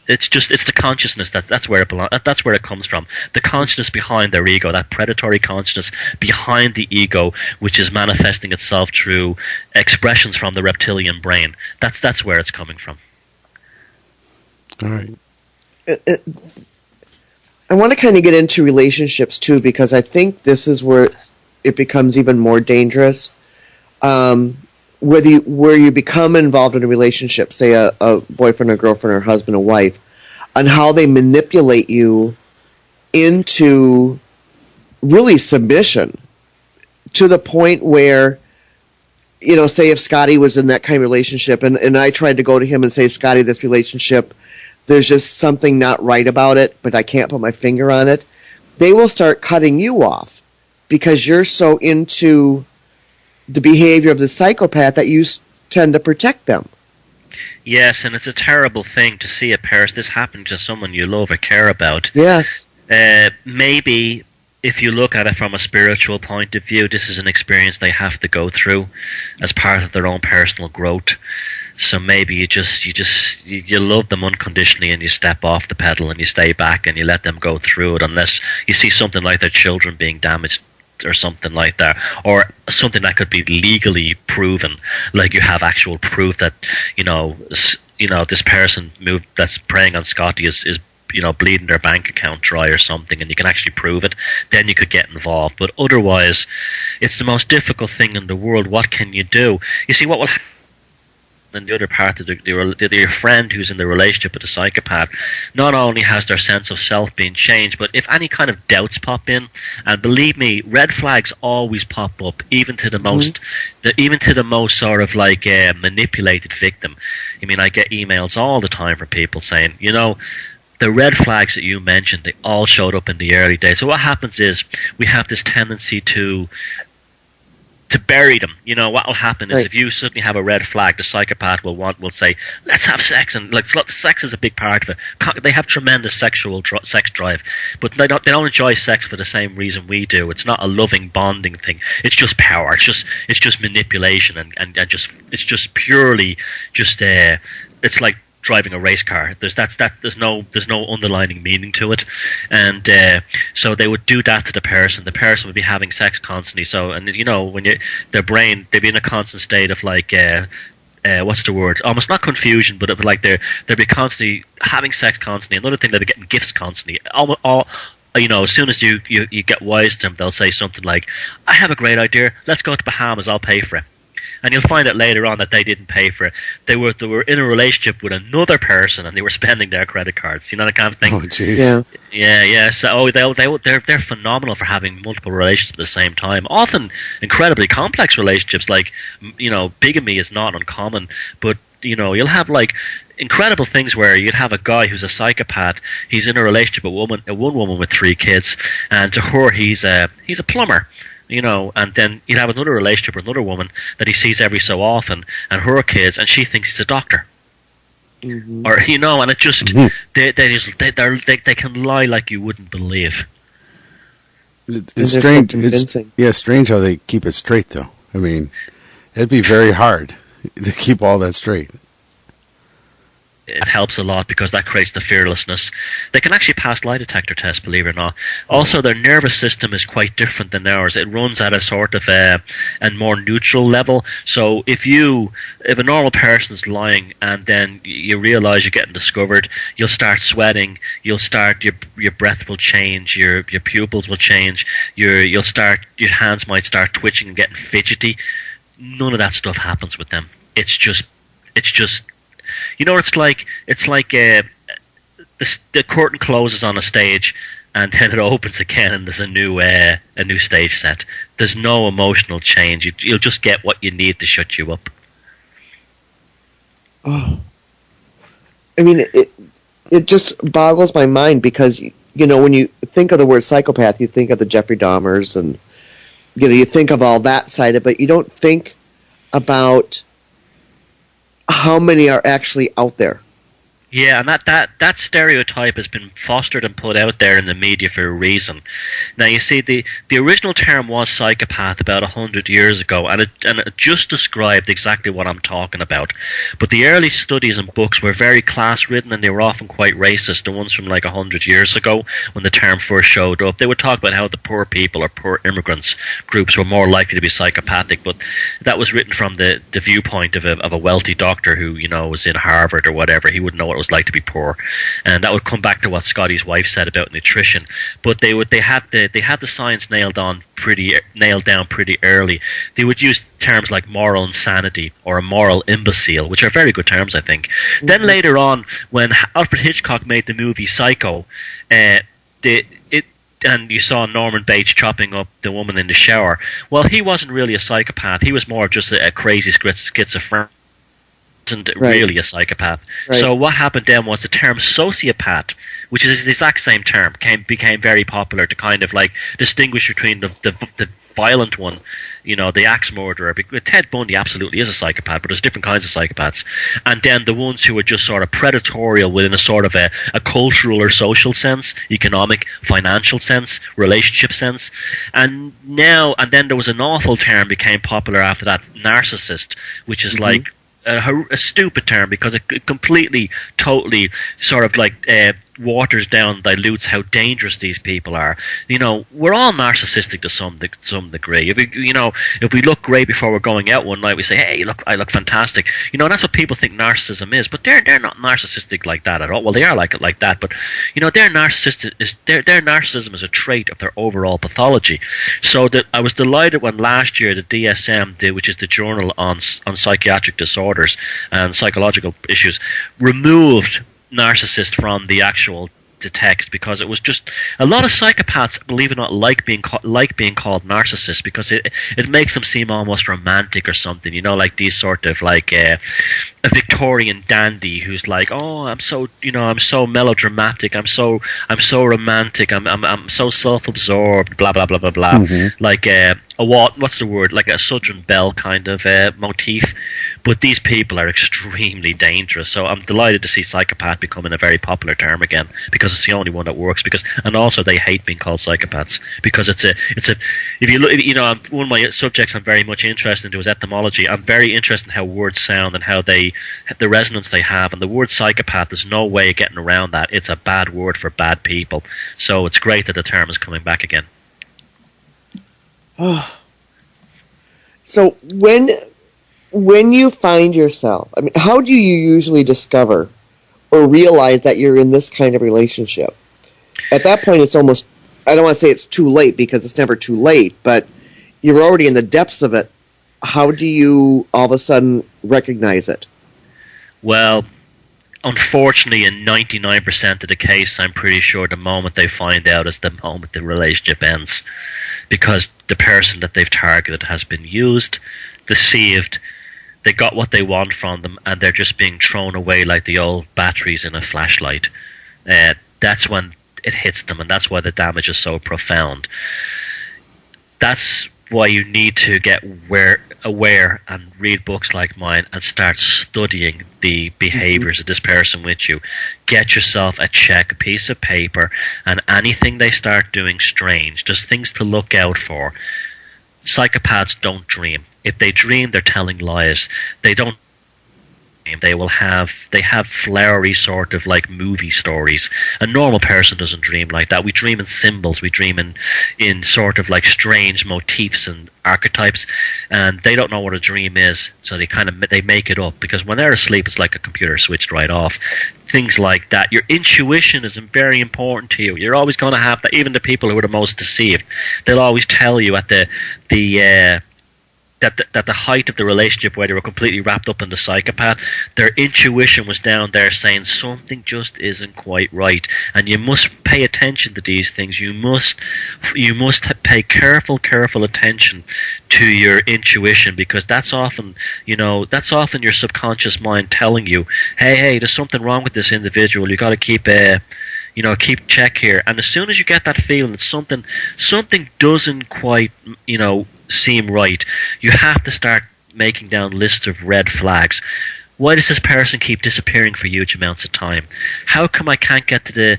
It's the consciousness that's where it belongs. That's where it comes from. The consciousness behind their ego, that predatory consciousness behind the ego, which is manifesting itself through expressions from the reptilian brain. That's where it's coming from. All right. I want to kind of get into relationships too, because I think this is where it becomes even more dangerous. Where you become involved in a relationship, say a boyfriend or girlfriend or husband or wife, on how they manipulate you into really submission, to the point where, say if Scotty was in that kind of relationship and I tried to go to him and say, Scotty, this relationship, there's just something not right about it, but I can't put my finger on it, they will start cutting you off because you're so into the behavior of the psychopath that you tend to protect them. Yes, and it's a terrible thing to see a person. This happen to someone you love or care about. Yes. Maybe if you look at it from a spiritual point of view, this is an experience they have to go through as part of their own personal growth. So maybe you love them unconditionally and you step off the pedal and you stay back and you let them go through it, unless you see something like their children being damaged or something like that, or something that could be legally proven, like you have actual proof that this person that's preying on Scotty is bleeding their bank account dry or something, and you can actually prove it, then you could get involved. But otherwise, it's the most difficult thing in the world. What can you do? You see, what will and the other part of your friend who's in the relationship with the psychopath, not only has their sense of self been changed, but if any kind of doubts pop in, and believe me, red flags always pop up, even to the most, sort of like manipulated victim. I mean, I get emails all the time from people saying, the red flags that you mentioned, they all showed up in the early days. So what happens is we have this tendency to bury them. What will happen is if you suddenly have a red flag, the psychopath will say, let's have sex, and sex is a big part of it. They have tremendous sex drive, but they don't enjoy sex for the same reason we do. It's not a loving bonding thing. It's just power. It's just manipulation, and it's just purely it's like driving a race car. There's no underlining meaning to it, and so they would do that to the person. The person would be having sex constantly. So, and when their brain, they'd be in a constant state of like what's the word? Almost not confusion, but it would like they'd be constantly having sex constantly. Another thing, they'd be getting gifts constantly. As soon as you get wise to them, they'll say something like, "I have a great idea. Let's go to Bahamas. I'll pay for it." And you'll find out later on that they didn't pay for it. They were in a relationship with another person, and they were spending their credit cards. You know that kind of thing. Oh, jeez. Yeah. So they're phenomenal for having multiple relationships at the same time. Often incredibly complex relationships. Like bigamy is not uncommon, but you'll have like incredible things where you'd have a guy who's a psychopath. He's in a relationship with one woman with 3 kids, and to her he's a plumber. And then you'd have another relationship with another woman that he sees every so often, and her kids, and she thinks he's a doctor. Mm-hmm. Or and it just they can lie like you wouldn't believe. It's strange. It's strange how they keep it straight, though. I mean, it'd be very hard to keep all that straight. It helps a lot because that creates the fearlessness. They can actually pass lie detector tests, believe it or not. Also, their nervous system is quite different than ours. It runs at a sort of a more neutral level. So if a normal person's lying and then you realize you're getting discovered, you'll start sweating. Your breath will change. Your pupils will change. Your hands might start twitching and getting fidgety. None of that stuff happens with them. It's just. It's like the curtain closes on a stage and then it opens again and there's a new stage set. There's no emotional change. You'll just get what you need to shut you up. Oh, I mean, it just boggles my mind because when you think of the word psychopath, you think of the Jeffrey Dahmers and you think of all that side of it, but you don't think about how many are actually out there. Yeah, and that stereotype has been fostered and put out there in the media for a reason. Now, you see, the original term was psychopath about 100 years ago, and it just described exactly what I'm talking about. But the early studies and books were very class-ridden, and they were often quite racist. The ones from like 100 years ago, when the term first showed up, they would talk about how the poor people or poor immigrants groups were more likely to be psychopathic. But that was written from the viewpoint of a wealthy doctor who was in Harvard or whatever. He wouldn't know what it was like to be poor, and that would come back to what Scotty's wife said about nutrition. But they had the science nailed down pretty early. They would use terms like moral insanity or a moral imbecile, which are very good terms, I think. Mm-hmm. Then later on, when Alfred Hitchcock made the movie Psycho, and you saw Norman Bates chopping up the woman in the shower. Well, he wasn't really a psychopath. He was more just a crazy schizophrenic. Wasn't really a psychopath. Right. So what happened then was the term sociopath, which is the exact same term, became very popular to kind of like distinguish between the violent one, the axe murderer. Ted Bundy absolutely is a psychopath, but there's different kinds of psychopaths. And then the ones who are just sort of predatorial within a sort of a cultural or social sense, economic, financial sense, relationship sense. And then there was an awful term became popular after that, narcissist, which is like a stupid term because it completely, totally sort of like waters down, dilutes how dangerous these people are. You know, we're all narcissistic to some degree. If we look great before we're going out one night, we say, "Hey, look, I look fantastic." You know, that's what people think narcissism is. But they're not narcissistic like that at all. Well, they are like that, but you know, their narcissism is a trait of their overall pathology. So that I was delighted when last year the DSM did, which is the Journal on Psychiatric Disorders and Psychological Issues, removed narcissist from the text, because it was just a lot of psychopaths, believe it or not, like being called narcissists, because it makes them seem almost romantic or something, you know, like these sort of like a Victorian dandy who's like, oh, I'm so melodramatic, I'm so romantic, I'm so self-absorbed, blah blah blah blah blah, like what's the word, like a Southern Belle kind of motif. But these people are extremely dangerous, so I'm delighted to see psychopath becoming a very popular term again, because it's the only one that works. And also they hate being called psychopaths, because it's a if you look, you know, one of my subjects I'm very much interested in is etymology. I'm very interested in how words sound and how the resonance they have. And the word psychopath, there's no way of getting around that. It's a bad word for bad people. So it's great that the term is coming back again. So when you find yourself, I mean, how do you usually discover or realize that you're in this kind of relationship? At that point, it's almost, I don't want to say it's too late, because it's never too late, but you're already in the depths of it. How do you all of a sudden recognize it? Well, unfortunately, in 99% of the case, I'm pretty sure the moment they find out is the moment the relationship ends, because the person that they've targeted has been used, deceived, they got what they want from them, and they're just being thrown away like the old batteries in a flashlight. That's when it hits them, and that's why the damage is so profound. That's why you need to get aware and read books like mine and start studying the behaviors of this person with you. Get yourself a piece of paper, and anything they start doing strange, just things to look out for. Psychopaths don't dream. If they dream, they're telling lies. They don't. They have flowery sort of like movie stories. A normal person doesn't dream like that. We dream in symbols. We dream in sort of like strange motifs and archetypes, and they don't know what a dream is, so they make it up, because when they're asleep, it's like a computer switched right off. Things like that. Your intuition is very important to you. You're always going to have that. Even the people who are the most deceived, they'll always tell you at the height of the relationship, where they were completely wrapped up in the psychopath, their intuition was down there saying something just isn't quite right, and you must pay attention to these things. You must pay careful attention to your intuition, because that's often your subconscious mind telling you, hey, there's something wrong with this individual. You got to keep check here. And as soon as you get that feeling that something doesn't quite, seem right, you have to start making down lists of red flags. Why does this person keep disappearing for huge amounts of time? How come I can't get to the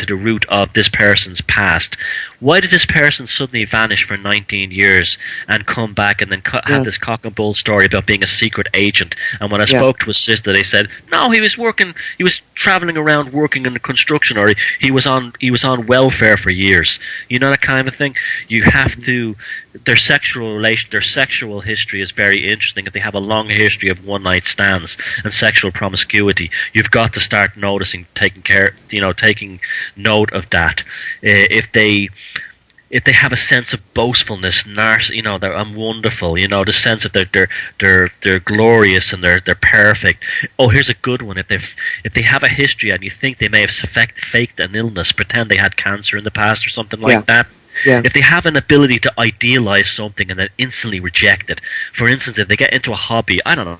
root of this person's past? Why did this person suddenly vanish for 19 years and come back and then have this cock and bull story about being a secret agent? And when I spoke to his sister, they said, no, he was traveling around working in the construction, or he was on welfare for years. You know, that kind of thing. You have to. Their sexual history is very interesting. If they have a long history of one-night stands and sexual promiscuity, you've got to start noticing, taking note of that. If they have a sense of boastfulness, that I'm wonderful, the sense of they're glorious and they're perfect. Oh, here's a good one. If they have a history and you think they may have faked an illness, pretend they had cancer in the past or something like that. Yeah. If they have an ability to idealize something and then instantly reject it. For instance, if they get into a hobby, I don't know,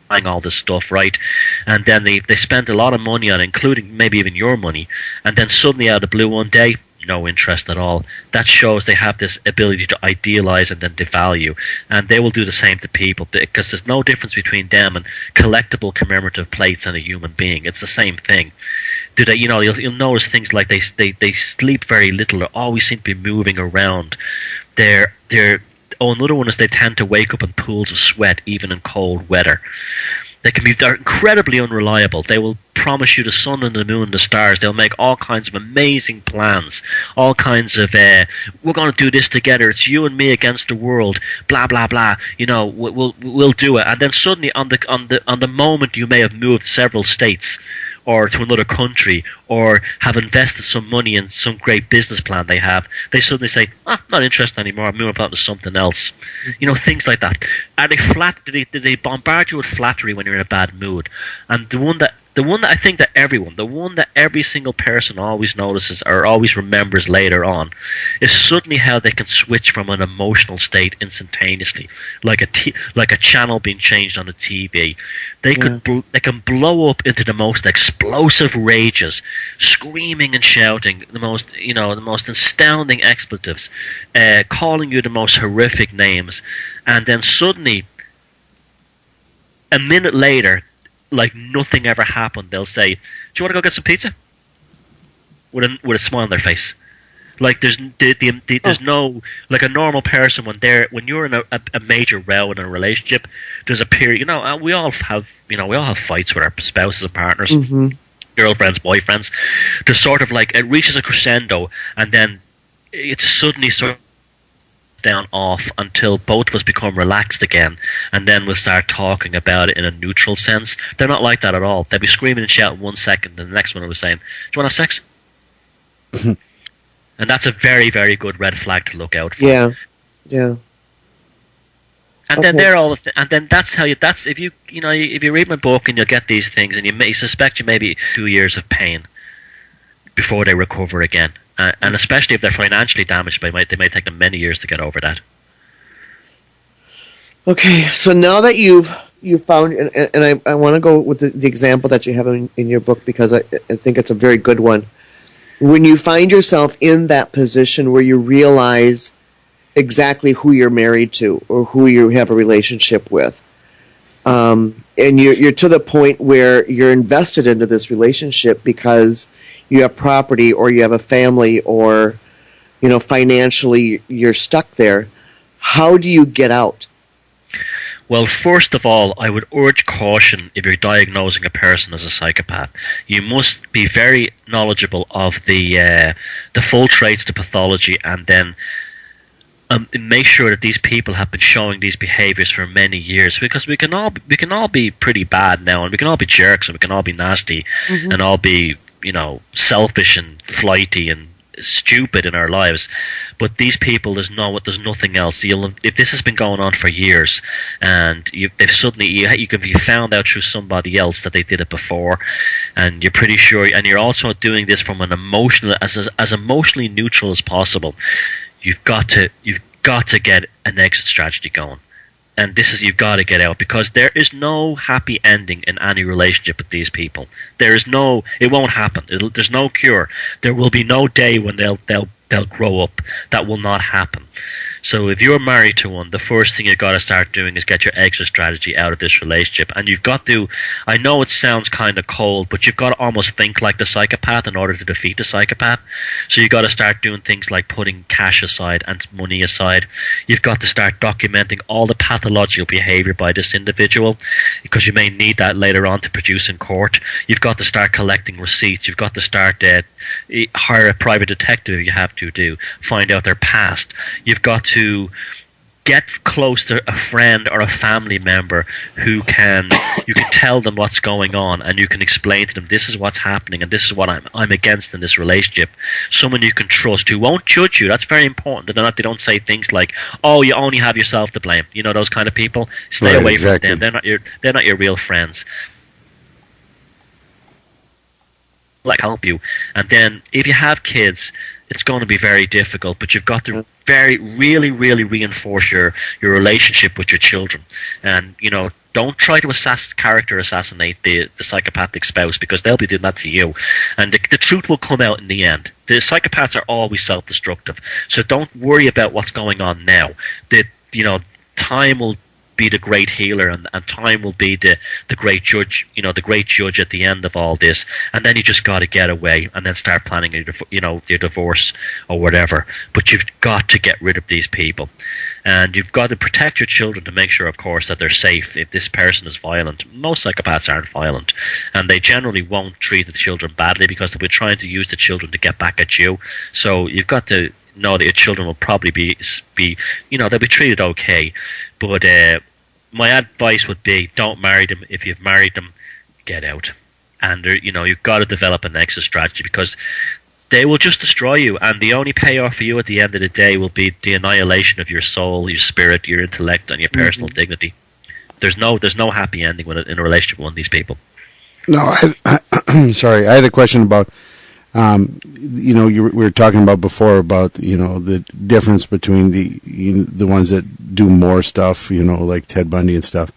buying all this stuff, right? And then they spend a lot of money on it, including maybe even your money, and then suddenly out of the blue one day, no interest at all. That shows they have this ability to idealize and then devalue, and they will do the same to people, because there's no difference between them and collectible commemorative plates and a human being. It's the same thing. You'll notice things like they sleep very little, or always seem to be moving around. They're another one is they tend to wake up in pools of sweat even in cold weather. They're incredibly unreliable. They will promise you the sun and the moon and the stars. They'll make all kinds of amazing plans, all kinds of we're going to do this together. It's you and me against the world. Blah blah blah. We'll do it. And then suddenly, on the moment you may have moved several states, or to another country, or have invested some money in some great business plan they have, they suddenly say, not interested anymore, I'm moving on to something else. Things like that. Are they did they bombard you with flattery when you're in a bad mood? And the one that I think that every single person always notices or always remembers later on is suddenly how they can switch from an emotional state instantaneously, like a channel being changed on the TV. They can blow up into the most explosive rages, screaming and shouting the most astounding expletives, calling you the most horrific names, and then suddenly, a minute later, like nothing ever happened, they'll say, "Do you want to go get some pizza?" With a smile on their face. Like there's no, like a normal person when you're in a major row in a relationship, there's a period. We all have fights with our spouses and partners, girlfriends, boyfriends. There's sort of like it reaches a crescendo, and then it's suddenly sort of down off until both of us become relaxed again, and then we'll start talking about it in a neutral sense. They're not like that at all. They'll be screaming and shouting 1 second, and the next one will be saying, "Do you want to have sex?" And that's a very, very good red flag to look out for. Yeah. And then they're all, and then that's how that's if you read my book and you'll get these things, and you may suspect you maybe 2 years of pain before they recover again. And especially if they're financially damaged, they might take them many years to get over that. Okay, so now that you've found, and I want to go with the example that you have in your book, because I think it's a very good one. When you find yourself in that position where you realize exactly who you're married to or who you have a relationship with, and you're to the point where you're invested into this relationship because you have property or you have a family, or financially you're stuck there, how do you get out? Well, first of all, I would urge caution if you're diagnosing a person as a psychopath. You must be very knowledgeable of the full traits, the pathology, and then make sure that these people have been showing these behaviors for many years, because we can all be pretty bad now, and we can all be jerks, and we can all be nasty, and all be selfish and flighty and stupid in our lives. But these people, there's nothing else. If this has been going on for years, and you can be found out through somebody else that they did it before, and you're pretty sure, and you're also doing this from an emotional, as emotionally neutral as possible. You've got to get an exit strategy going. And you've got to get out, because there is no happy ending in any relationship with these people. It won't happen. There's no cure. There will be no day when they'll grow up. That will not happen. So if you're married to one, the first thing you've got to start doing is get your exit strategy out of this relationship. And you've got to, I know it sounds kind of cold, but you've got to almost think like the psychopath in order to defeat the psychopath. So you've got to start doing things like putting cash aside and money aside. You've got to start documenting all the pathological behavior by this individual, because you may need that later on to produce in court. You've got to start collecting receipts. You've got to start hire a private detective if you have to find out their past. You've got to get close to a friend or a family member you can tell them what's going on, and you can explain to them, this is what's happening and this is what I'm against in this relationship. Someone you can trust who won't judge you. That's very important. They don't say things like, "Oh, you only have yourself to blame." Those kind of people. Stay away from them. They're not your real friends. Help you. And then if you have kids, it's going to be very difficult, but you've got to really, really reinforce your relationship with your children. And don't try to character assassinate the psychopathic spouse, because they'll be doing that to you, and the truth will come out in the end. The psychopaths are always self-destructive, so don't worry about what's going on now. Time will be the great healer, and time will be the great judge, the great judge at the end of all this. And then you just got to get away and then start planning your divorce or whatever. But you've got to get rid of these people. And you've got to protect your children to make sure, of course, that they're safe. If this person is violent, most psychopaths aren't violent, and they generally won't treat the children badly because they'll be trying to use the children to get back at you. So you've got to know that your children will probably be they'll be treated okay. But my advice would be, don't marry them. If you've married them, get out. And you've got to develop an exit strategy, because they will just destroy you, and the only payoff for you at the end of the day will be the annihilation of your soul, your spirit, your intellect, and your personal dignity. There's no happy ending in a relationship with one of these people. No, sorry, I had a question about, we were talking about before about, the difference between the ones that do more stuff, like Ted Bundy and stuff.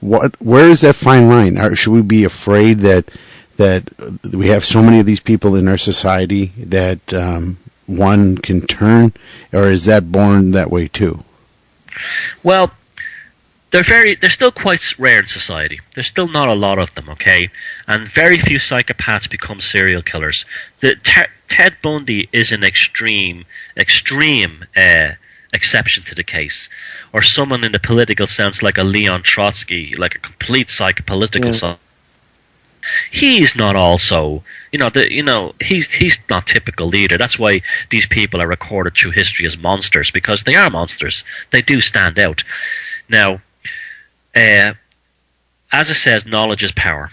Where is that fine line? Should we be afraid that we have so many of these people in our society that one can turn, or is that born that way too? Well, they're still quite rare in society. There's still not a lot of them, okay? And very few psychopaths become serial killers. Ted Bundy is an extreme exception to the case, or someone in the political sense like a Leon Trotsky, like a complete psychopolitical. He's not also, he's not typical either. That's why these people are recorded through history as monsters, because they are monsters. They do stand out. Now, as it says, knowledge is power.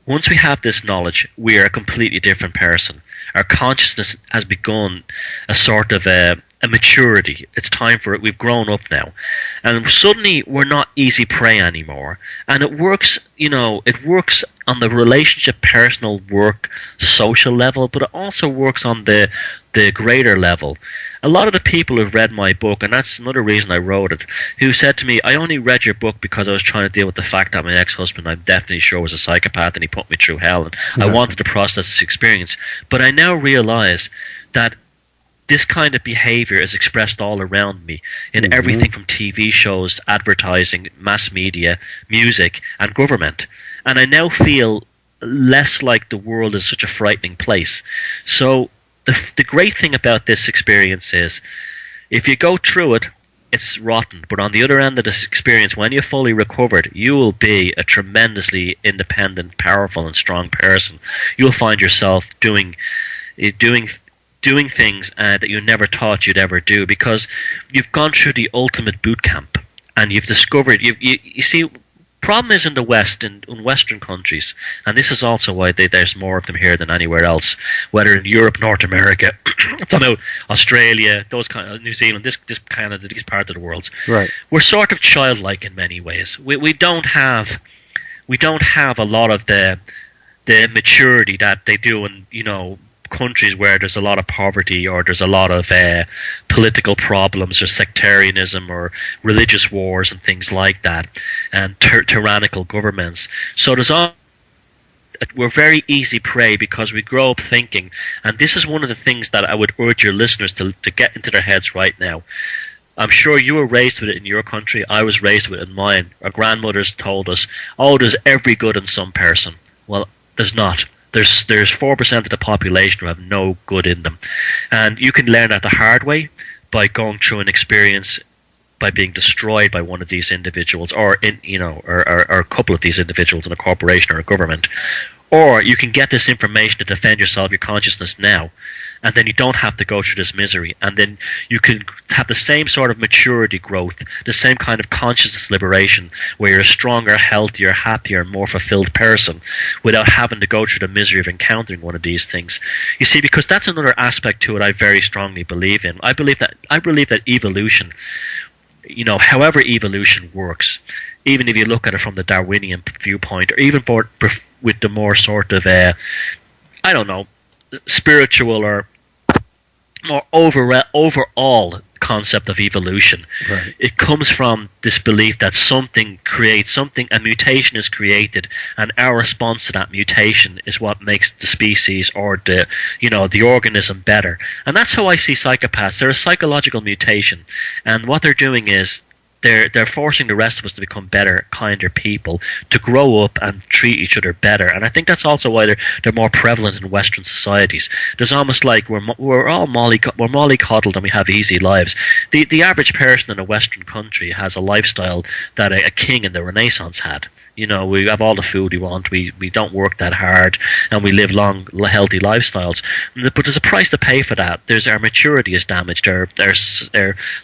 Once we have this knowledge, we are a completely different person. Our consciousness has begun a sort of a maturity. It's time for it. We've grown up now. And suddenly we're not easy prey anymore. And it works, it works on the relationship, personal, work, social level, but it also works on the greater level. A lot of the people who've read my book, and that's another reason I wrote it, who said to me, I only read your book because I was trying to deal with the fact that my ex-husband, I'm definitely sure, was a psychopath, and he put me through hell, and I wanted to process this experience. But I now realize that this kind of behavior is expressed all around me in everything from TV shows, advertising, mass media, music, and government. And I now feel less like the world is such a frightening place. So the great thing about this experience is, if you go through it, it's rotten. But on the other end of this experience, when you're fully recovered, you will be a tremendously independent, powerful, and strong person. You'll find yourself doing things that you never thought you'd ever do, because you've gone through the ultimate boot camp, and you've discovered. You see, problem is in the West, in Western countries, and this is also why there's more of them here than anywhere else, whether in Europe, North America, I don't know, Australia, those kind of New Zealand, these parts of the world. Right. We're sort of childlike in many ways. We don't have a lot of the maturity that they do in countries where there's a lot of poverty, or there's a lot of political problems, or sectarianism, or religious wars and things like that, and tyrannical governments. So we're very easy prey because we grow up thinking, and this is one of the things that I would urge your listeners to get into their heads right now. I'm sure you were raised with it in your country. I was raised with it in mine. Our grandmothers told us, there's every good in some person. Well, there's not. There's 4% of the population who have no good in them, and you can learn that the hard way by going through an experience, by being destroyed by one of these individuals, or a couple of these individuals in a corporation or a government, or you can get this information to defend yourself, your consciousness now, and then you don't have to go through this misery, and then you can have the same sort of maturity growth, the same kind of consciousness liberation, where you're a stronger, healthier, happier, more fulfilled person, without having to go through the misery of encountering one of these things. You see, because that's another aspect to it I very strongly believe in. I believe that evolution, however evolution works, even if you look at it from the Darwinian viewpoint, or even with the more sort of spiritual or more overall concept of evolution. Right. It comes from this belief that something creates something, a mutation is created, and our response to that mutation is what makes the species or the organism better. And that's how I see psychopaths. They're a psychological mutation, and what they're doing is they're forcing the rest of us to become better, kinder people, to grow up and treat each other better. And I think that's also why they're more prevalent in Western societies. There's almost like we're all mollycoddled and we have easy lives. The average person in a Western country has a lifestyle that a king in the Renaissance had. You know, we have all the food we want, we don't work that hard, and we live long, healthy lifestyles. But there's a price to pay for that. There's our maturity is damaged, our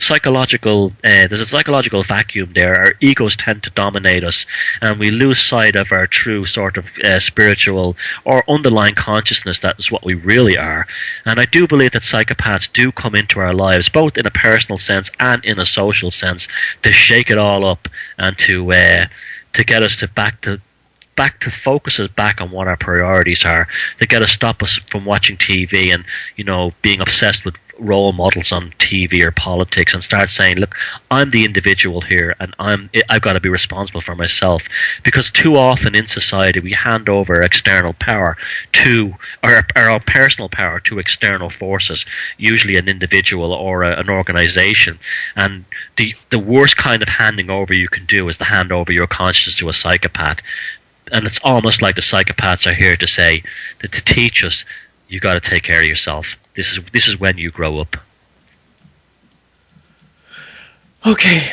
psychological, there's a psychological vacuum there. Our egos tend to dominate us, and we lose sight of our true sort of spiritual or underlying consciousness that is what we really are. And I do believe that psychopaths do come into our lives, both in a personal sense and in a social sense, to shake it all up and to get us back to focus us back on what our priorities are, to get us stop us from watching TV and, you know, being obsessed with role models on TV or politics, and start saying, look, I'm the individual here, and I've got to be responsible for myself. Because too often in society we hand over external power to our personal power to external forces, usually an individual or an organization. And the worst kind of handing over you can do is to hand over your conscience to a psychopath. And it's almost like the psychopaths are here to say, to teach us, you got to take care of yourself. This is when you grow up. Okay.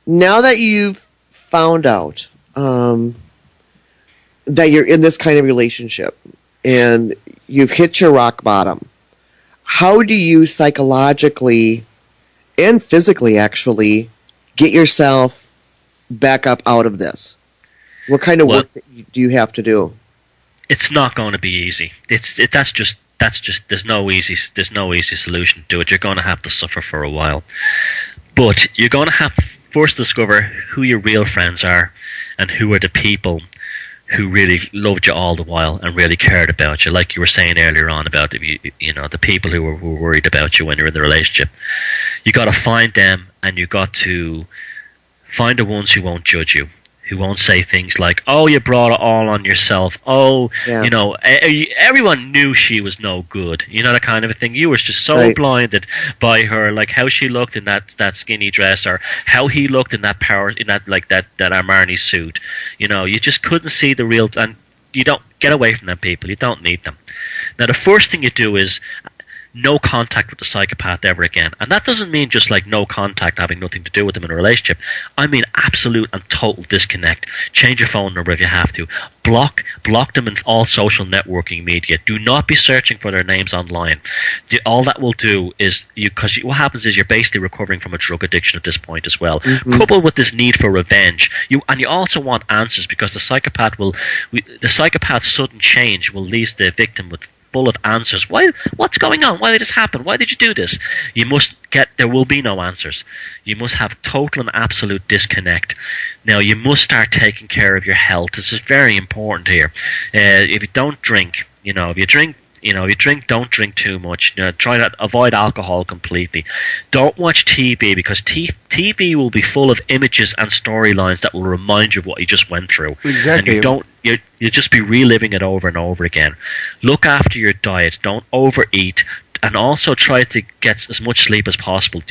Now that you've found out that you're in this kind of relationship and you've hit your rock bottom, how do you psychologically and physically actually get yourself back up out of this? What kind of work do you have to do? It's not going to be easy. That's just there's no easy solution to it. You're going to have to suffer for a while, but you're going to have to first discover who your real friends are and who are the people who really loved you all the while and really cared about you. Like you were saying earlier on about you know, the people who were worried about you when you're in the relationship. You got to find them, and you got to find the ones who won't judge you, who won't say things like, oh, you brought it all on yourself. Oh, yeah. You know, everyone knew she was no good. You know, that kind of a thing. You were just so blinded by her, like how she looked in that skinny dress, or how he looked in that that Armani suit. You know, you just couldn't see the real, and you don't get away from them people. You don't need them. Now, the first thing you do is no contact with the psychopath ever again. And that doesn't mean just like no contact, having nothing to do with them in a relationship. I mean absolute and total disconnect. Change your phone number if you have to. Block them in all social networking media. Do not be searching for their names online. All that will do is, because what happens is you're basically recovering from a drug addiction at this point as well. Mm-hmm. Coupled with this need for revenge, you also want answers, because the psychopath's sudden change will leave the victim with full of answers. What's going on? Why did this happen? Why did you do this? There will be no answers. You must have total and absolute disconnect. Now, you must start taking care of your health. This is very important here. If you don't drink, if you drink, don't drink too much. Try to avoid alcohol completely. Don't watch TV, because TV will be full of images and storylines that will remind you of what you just went through. Exactly. And you'll just be reliving it over and over again. Look after your diet. Don't overeat. And also try to get as much sleep as possible.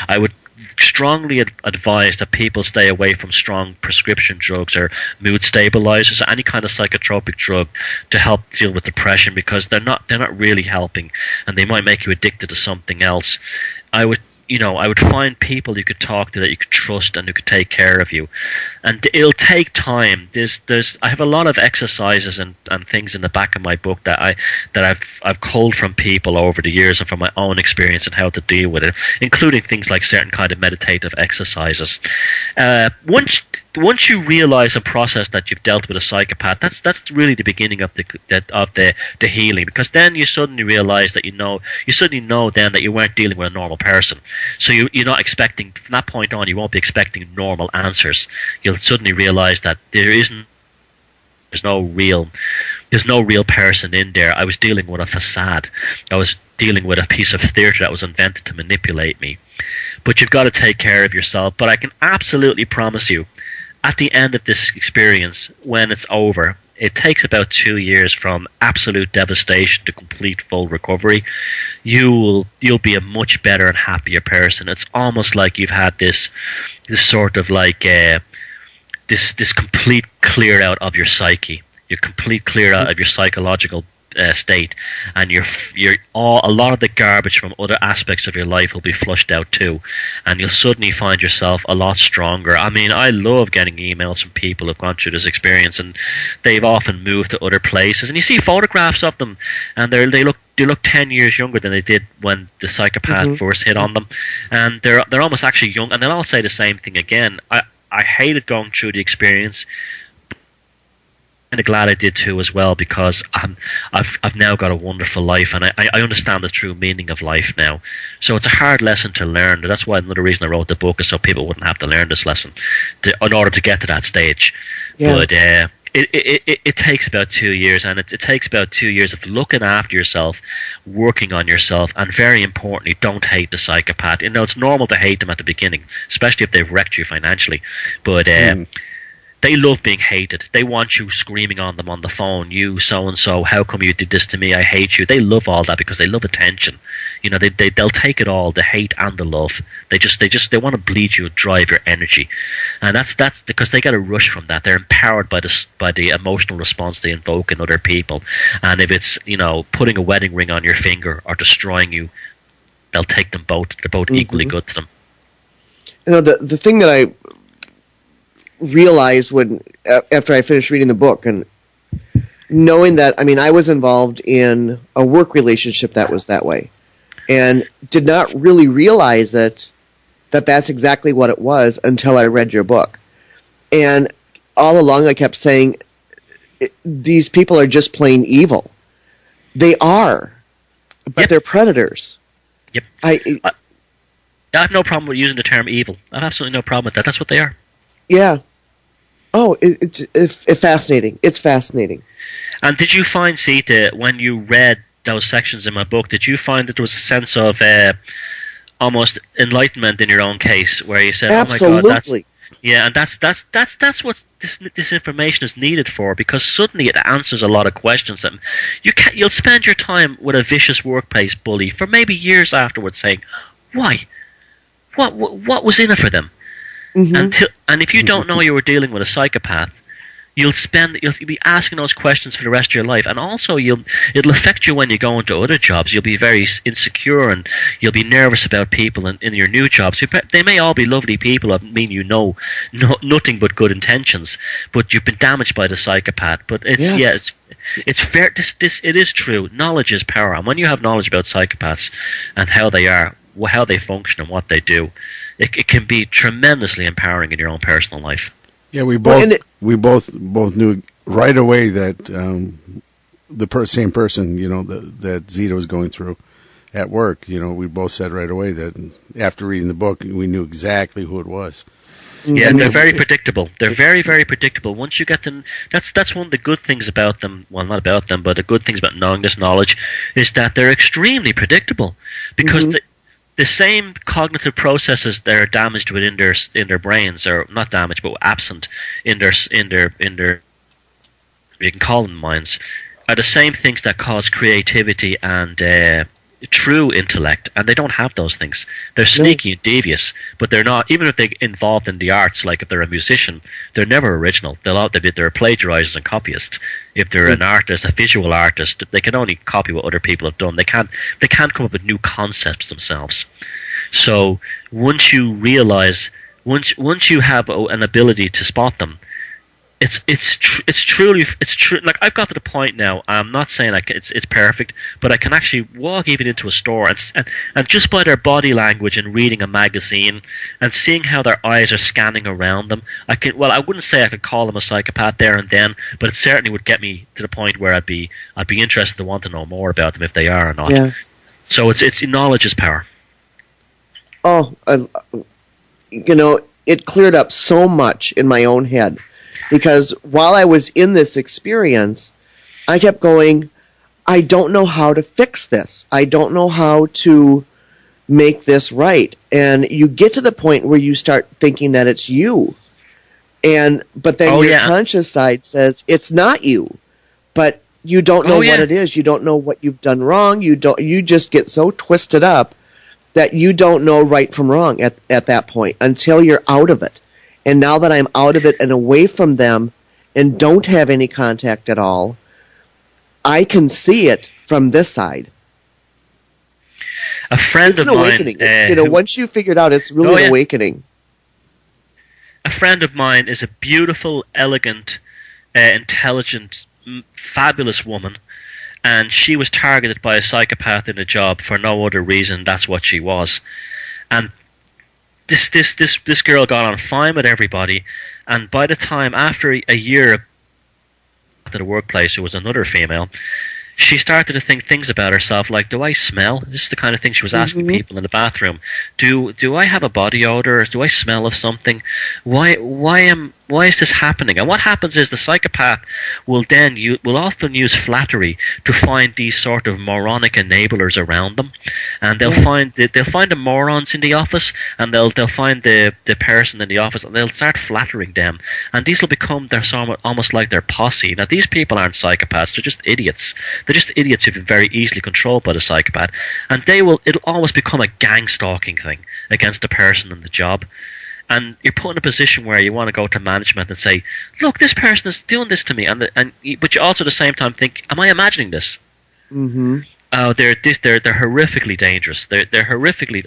I would strongly advise that people stay away from strong prescription drugs or mood stabilizers or any kind of psychotropic drug to help deal with depression, because they're not really helping, and they might make you addicted to something else. I would find people you could talk to that you could trust and who could take care of you. And it'll take time. I have a lot of exercises and things in the back of my book that I've culled from people over the years and from my own experience and how to deal with it, including things like certain kind of meditative exercises. Once you realize and process that you've dealt with a psychopath, that's really the beginning of the healing, because then you suddenly realize that you suddenly know then that you weren't dealing with a normal person. So you're not expecting, from that point on, you won't be expecting normal answers. You'll suddenly realize that there's no real person in there. I was dealing with a facade. I was dealing with a piece of theatre that was invented to manipulate me. But you've got to take care of yourself. But I can absolutely promise you, at the end of this experience, when it's over, it takes about 2 years from absolute devastation to complete full recovery. You'll be a much better and happier person. It's almost like you've had this sort of like this complete clear out of your psyche. You're complete clear out of your psychological state, and a lot of the garbage from other aspects of your life will be flushed out too, and you'll suddenly find yourself a lot stronger. I mean, I love getting emails from people who've gone through this experience, and they've often moved to other places, and you see photographs of them, and they look 10 years younger than they did when the psychopath first hit on them, and they're almost actually young, and they'll all say the same thing again. I hated going through the experience. Kind of glad I did too as well, because I've now got a wonderful life, and I understand the true meaning of life now. So it's a hard lesson to learn. That's why another reason I wrote the book is so people wouldn't have to learn this lesson in order to get to that stage. Yeah. But it takes about 2 years, and it takes about 2 years of looking after yourself, working on yourself, and very importantly, don't hate the psychopath. You know, it's normal to hate them at the beginning, especially if they've wrecked you financially. But they love being hated. They want you screaming on them on the phone, you so-and-so, how come you did this to me, I hate you. They love all that because they love attention. You know, they'll take it all, the hate and the love. They want to bleed you and drive your energy. And that's because they get a rush from that. They're empowered by the emotional response they invoke in other people. And if it's, you know, putting a wedding ring on your finger or destroying you, they'll take them both. They're both equally good to them. You know, the thing that I realized after I finished reading the book, and knowing that, I mean, I was involved in a work relationship that was that way, and did not really realize that that's exactly what it was until I read your book. And all along I kept saying, these people are just plain evil. They are, but they're predators. Yep. I have no problem with using the term evil. I have absolutely no problem with that. That's what they are. Yeah. Oh, it's fascinating. It's fascinating. And did you find, Sita, when you read those sections in my book, did you find that there was a sense of almost enlightenment in your own case, where you said, absolutely. "Oh my God, and that's what this information is needed for," because suddenly it answers a lot of questions that you'll spend your time with a vicious workplace bully for maybe years afterwards, saying, "Why? What was in it for them?" And if you don't know you were dealing with a psychopath, you'll be asking those questions for the rest of your life, and also it'll affect you when you go into other jobs. You'll be very insecure, and you'll be nervous about people in your new jobs. They may all be lovely people. I mean, nothing but good intentions, but you've been damaged by the psychopath. But it's fair. It is true. Knowledge is power, and when you have knowledge about psychopaths and how they are, how they function, and what they do, it can be tremendously empowering in your own personal life. Yeah, we both knew right away that the same person, you know, that Zita was going through at work. You know, we both said right away that after reading the book, we knew exactly who it was. Yeah, and they're very predictable. They're very, very predictable. Once you get them, that's one of the good things about them. Well, not about them, but the good things about knowing this knowledge is that they're extremely predictable, because the same cognitive processes that are damaged within their brains, or not damaged but absent in their you can call them minds, are the same things that cause creativity and true intellect, and they don't have those things. They're sneaky and devious, but they're not. Even if they're involved in the arts, like if they're a musician, they're never original. They're plagiarizers and copyists. If they're an artist, a visual artist, they can only copy what other people have done. They can't come up with new concepts themselves. So once you realize, once you have an ability to spot them, it's true. Like, I've got to the point now. I'm not saying like it's perfect, but I can actually walk even into a store and just by their body language and reading a magazine and seeing how their eyes are scanning around them, I wouldn't say I could call them a psychopath there and then, but it certainly would get me to the point where I'd be interested to want to know more about them, if they are or not. Yeah. So it's knowledge is power. Oh, you know, it cleared up so much in my own head. Because while I was in this experience, I kept going, I don't know how to fix this. I don't know how to make this right. And you get to the point where you start thinking that it's you. But then your conscious side says it's not you, but you don't know what it is. You don't know what you've done wrong. You just get so twisted up that you don't know right from wrong at that point until you're out of it. And now that I'm out of it and away from them and don't have any contact at all, I can see it from this side. A friend of mine, awakening. Once you figure it out, it's really an awakening. A friend of mine is a beautiful, elegant, intelligent, fabulous woman, and she was targeted by a psychopath in a job for no other reason. That's what she was. And this girl got on fine with everybody, and by the time after a year at the workplace, there was another female. She started to think things about herself like, do I smell? This is the kind of thing she was asking people in the bathroom. Do I have a body odor? Do I smell of something? Why is this happening? And what happens is the psychopath will often use flattery to find these sort of moronic enablers around them, and they'll find the morons in the office, and they'll find the person in the office, and they'll start flattering them, and these will become almost like their posse. Now these people aren't psychopaths; they're just idiots. They're just idiots who've been very easily controlled by the psychopath, and it'll always become a gang stalking thing against the person in the job. And you're put in a position where you want to go to management and say, look, this person is doing this to me, but you also at the same time think, am I imagining this? Mm-hmm. Oh, they're horrifically dangerous. They're horrifically.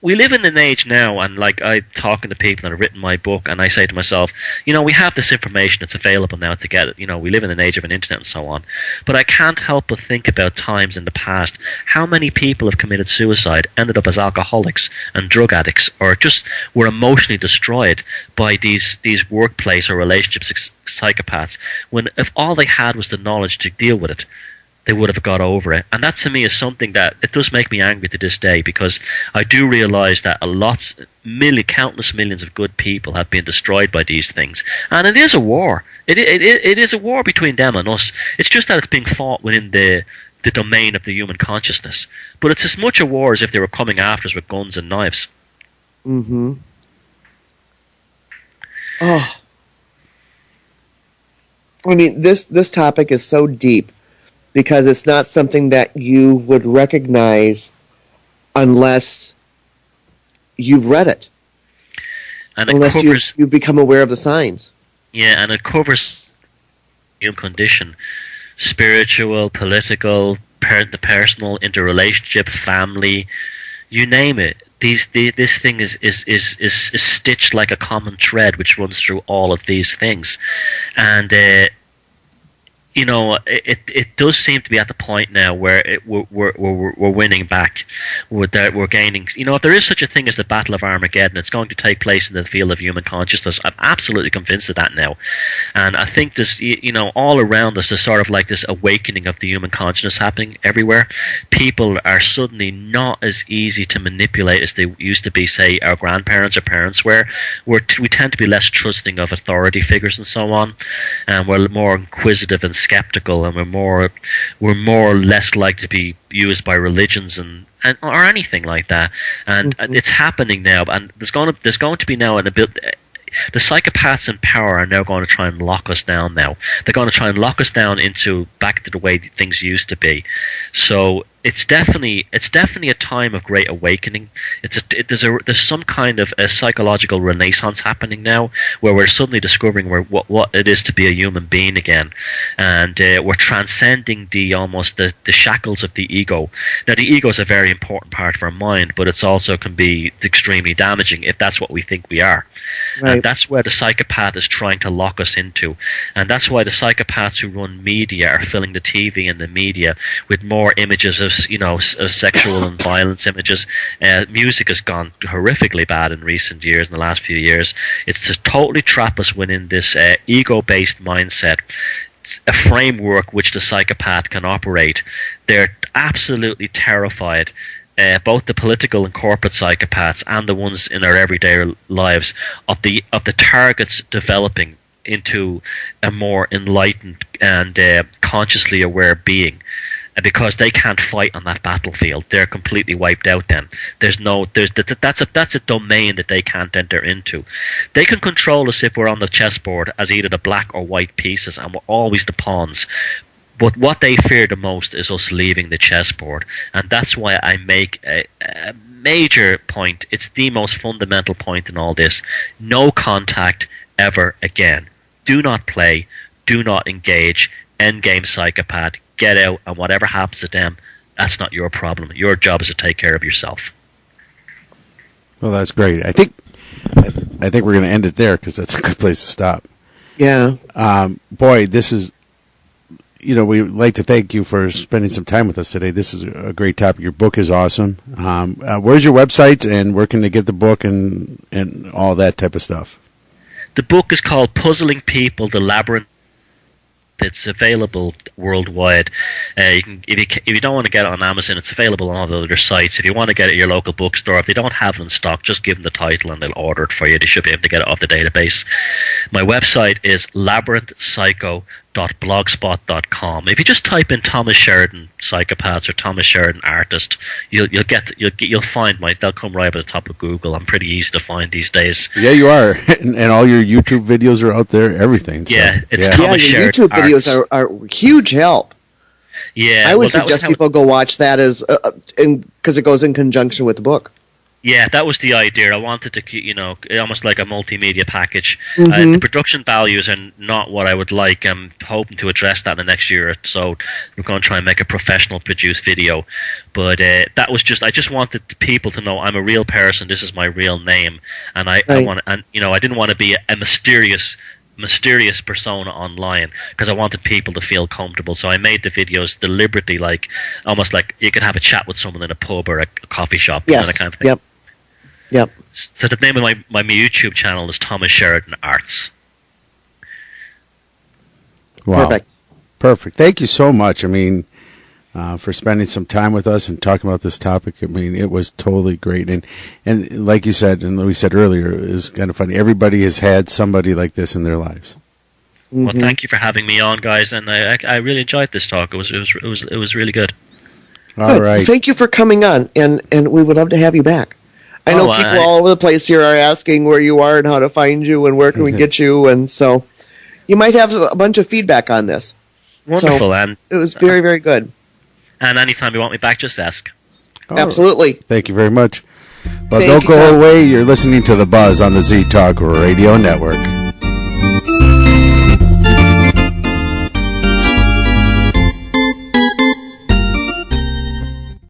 We live in an age now, and like I'm talking to people that have written my book, and I say to myself, we have this information; it's available now to get it. We live in an age of an internet and so on. But I can't help but think about times in the past. How many people have committed suicide, ended up as alcoholics and drug addicts, or just were emotionally destroyed by these workplace or relationship psychopaths? When if all they had was the knowledge to deal with it, they would have got over it. And that to me is something that it does make me angry to this day, because I do realize that countless millions of good people have been destroyed by these things. And it is a war. It is a war between them and us. It's just that it's being fought within the domain of the human consciousness. But it's as much a war as if they were coming after us with guns and knives. Mm-hmm. Oh. I mean, this topic is so deep, because it's not something that you would recognize unless you've read it. And unless you become aware of the signs. Yeah, and it covers the human condition. Spiritual, political, the personal, interrelationship, family, you name it. This thing is stitched like a common thread which runs through all of these things. And it does seem to be at the point now where we're winning back. We're gaining. If there is such a thing as the Battle of Armageddon, it's going to take place in the field of human consciousness. I'm absolutely convinced of that now, and I think this, all around us, there's sort of like this awakening of the human consciousness happening everywhere. People are suddenly not as easy to manipulate as they used to be. Say our grandparents or parents were. We tend to be less trusting of authority figures and so on, and we're more inquisitive and skeptical, and we're more or less likely to be used by religions and or anything like that. And it's happening now, and there's going to be now the psychopaths in power are now going to try and lock us down now. They're going to try and lock us down back to the way things used to be. So it's definitely a time of great awakening. There's some kind of a psychological renaissance happening now, where we're suddenly discovering what it is to be a human being again, and we're transcending the shackles of the ego. Now, the ego is a very important part of our mind, but it's also can be extremely damaging if that's what we think we are. Right. And that's where the psychopath is trying to lock us into, and that's why the psychopaths who run media are filling the TV and the media with more images of sexual and violence images. Music has gone horrifically bad in recent years, in the last few years. It's to totally trap us within this ego-based mindset. It's a framework which the psychopath can operate. They're absolutely terrified. Both the political and corporate psychopaths and the ones in our everyday lives of the targets developing into a more enlightened and consciously aware being. because they can't fight on that battlefield. They're completely wiped out then. That's a domain that they can't enter into. They can control us if we're on the chessboard as either the black or white pieces, and we're always the pawns. But what they fear the most is us leaving the chessboard, and that's why I make a major point. It's the most fundamental point in all this. No contact ever again. Do not play. Do not engage. Endgame psychopath. Get out, and whatever happens to them, that's not your problem. Your job is to take care of yourself. Well, that's great. I think we're going to end it there because that's a good place to stop. Yeah. Boy, this is, we'd like to thank you for spending some time with us today. This is a great topic. Your book is awesome. Where's your website, and where can they get the book and all that type of stuff? The book is called Puzzling People, The Labyrinth. It's available worldwide. You can, if you don't want to get it on Amazon, it's available on all the other sites. If you want to get it at your local bookstore, if they don't have it in stock, just give them the title and they'll order it for you. They should be able to get it off the database. My website is labyrinthpsycho.blogspot.com. If you just type in Thomas Sheridan Psychopaths or Thomas Sheridan Artist, you'll find they'll come right up at the top of Google. I'm pretty easy to find these days. Yeah, you are, and all your YouTube videos are out there. Everything. So, it's yeah. Thomas your Sheridan YouTube videos are huge help. Yeah, I would suggest people go watch that because it goes in conjunction with the book. Yeah, that was the idea. I wanted to, almost like a multimedia package. Mm-hmm. The production values are not what I would like. I'm hoping to address that in the next year or so. We're going to try and make a professional produced video. But I just wanted people to know I'm a real person. This is my real name, and I didn't want to be a mysterious persona online because I wanted people to feel comfortable. So I made the videos deliberately almost like you could have a chat with someone in a pub or a coffee shop. Yes. Kind of thing. Yep. So the name of my YouTube channel is Thomas Sheridan Arts. Wow. Perfect. Thank you so much. For spending some time with us and talking about this topic. It was totally great. And like you said, and we said earlier, it was kind of funny. Everybody has had somebody like this in their lives. Mm-hmm. Well, thank you for having me on, guys, and I really enjoyed this talk. It was really good. All right. Well, thank you for coming on, and we would love to have you back. I know people all over the place here are asking where you are and how to find you and where can we get you, and so you might have a bunch of feedback on this. Wonderful, so and it was very, very good. And anytime you want me back, just ask. Oh, absolutely. Thank you very much. But don't go away. You're listening to The Buzz on the Z Talk Radio Network.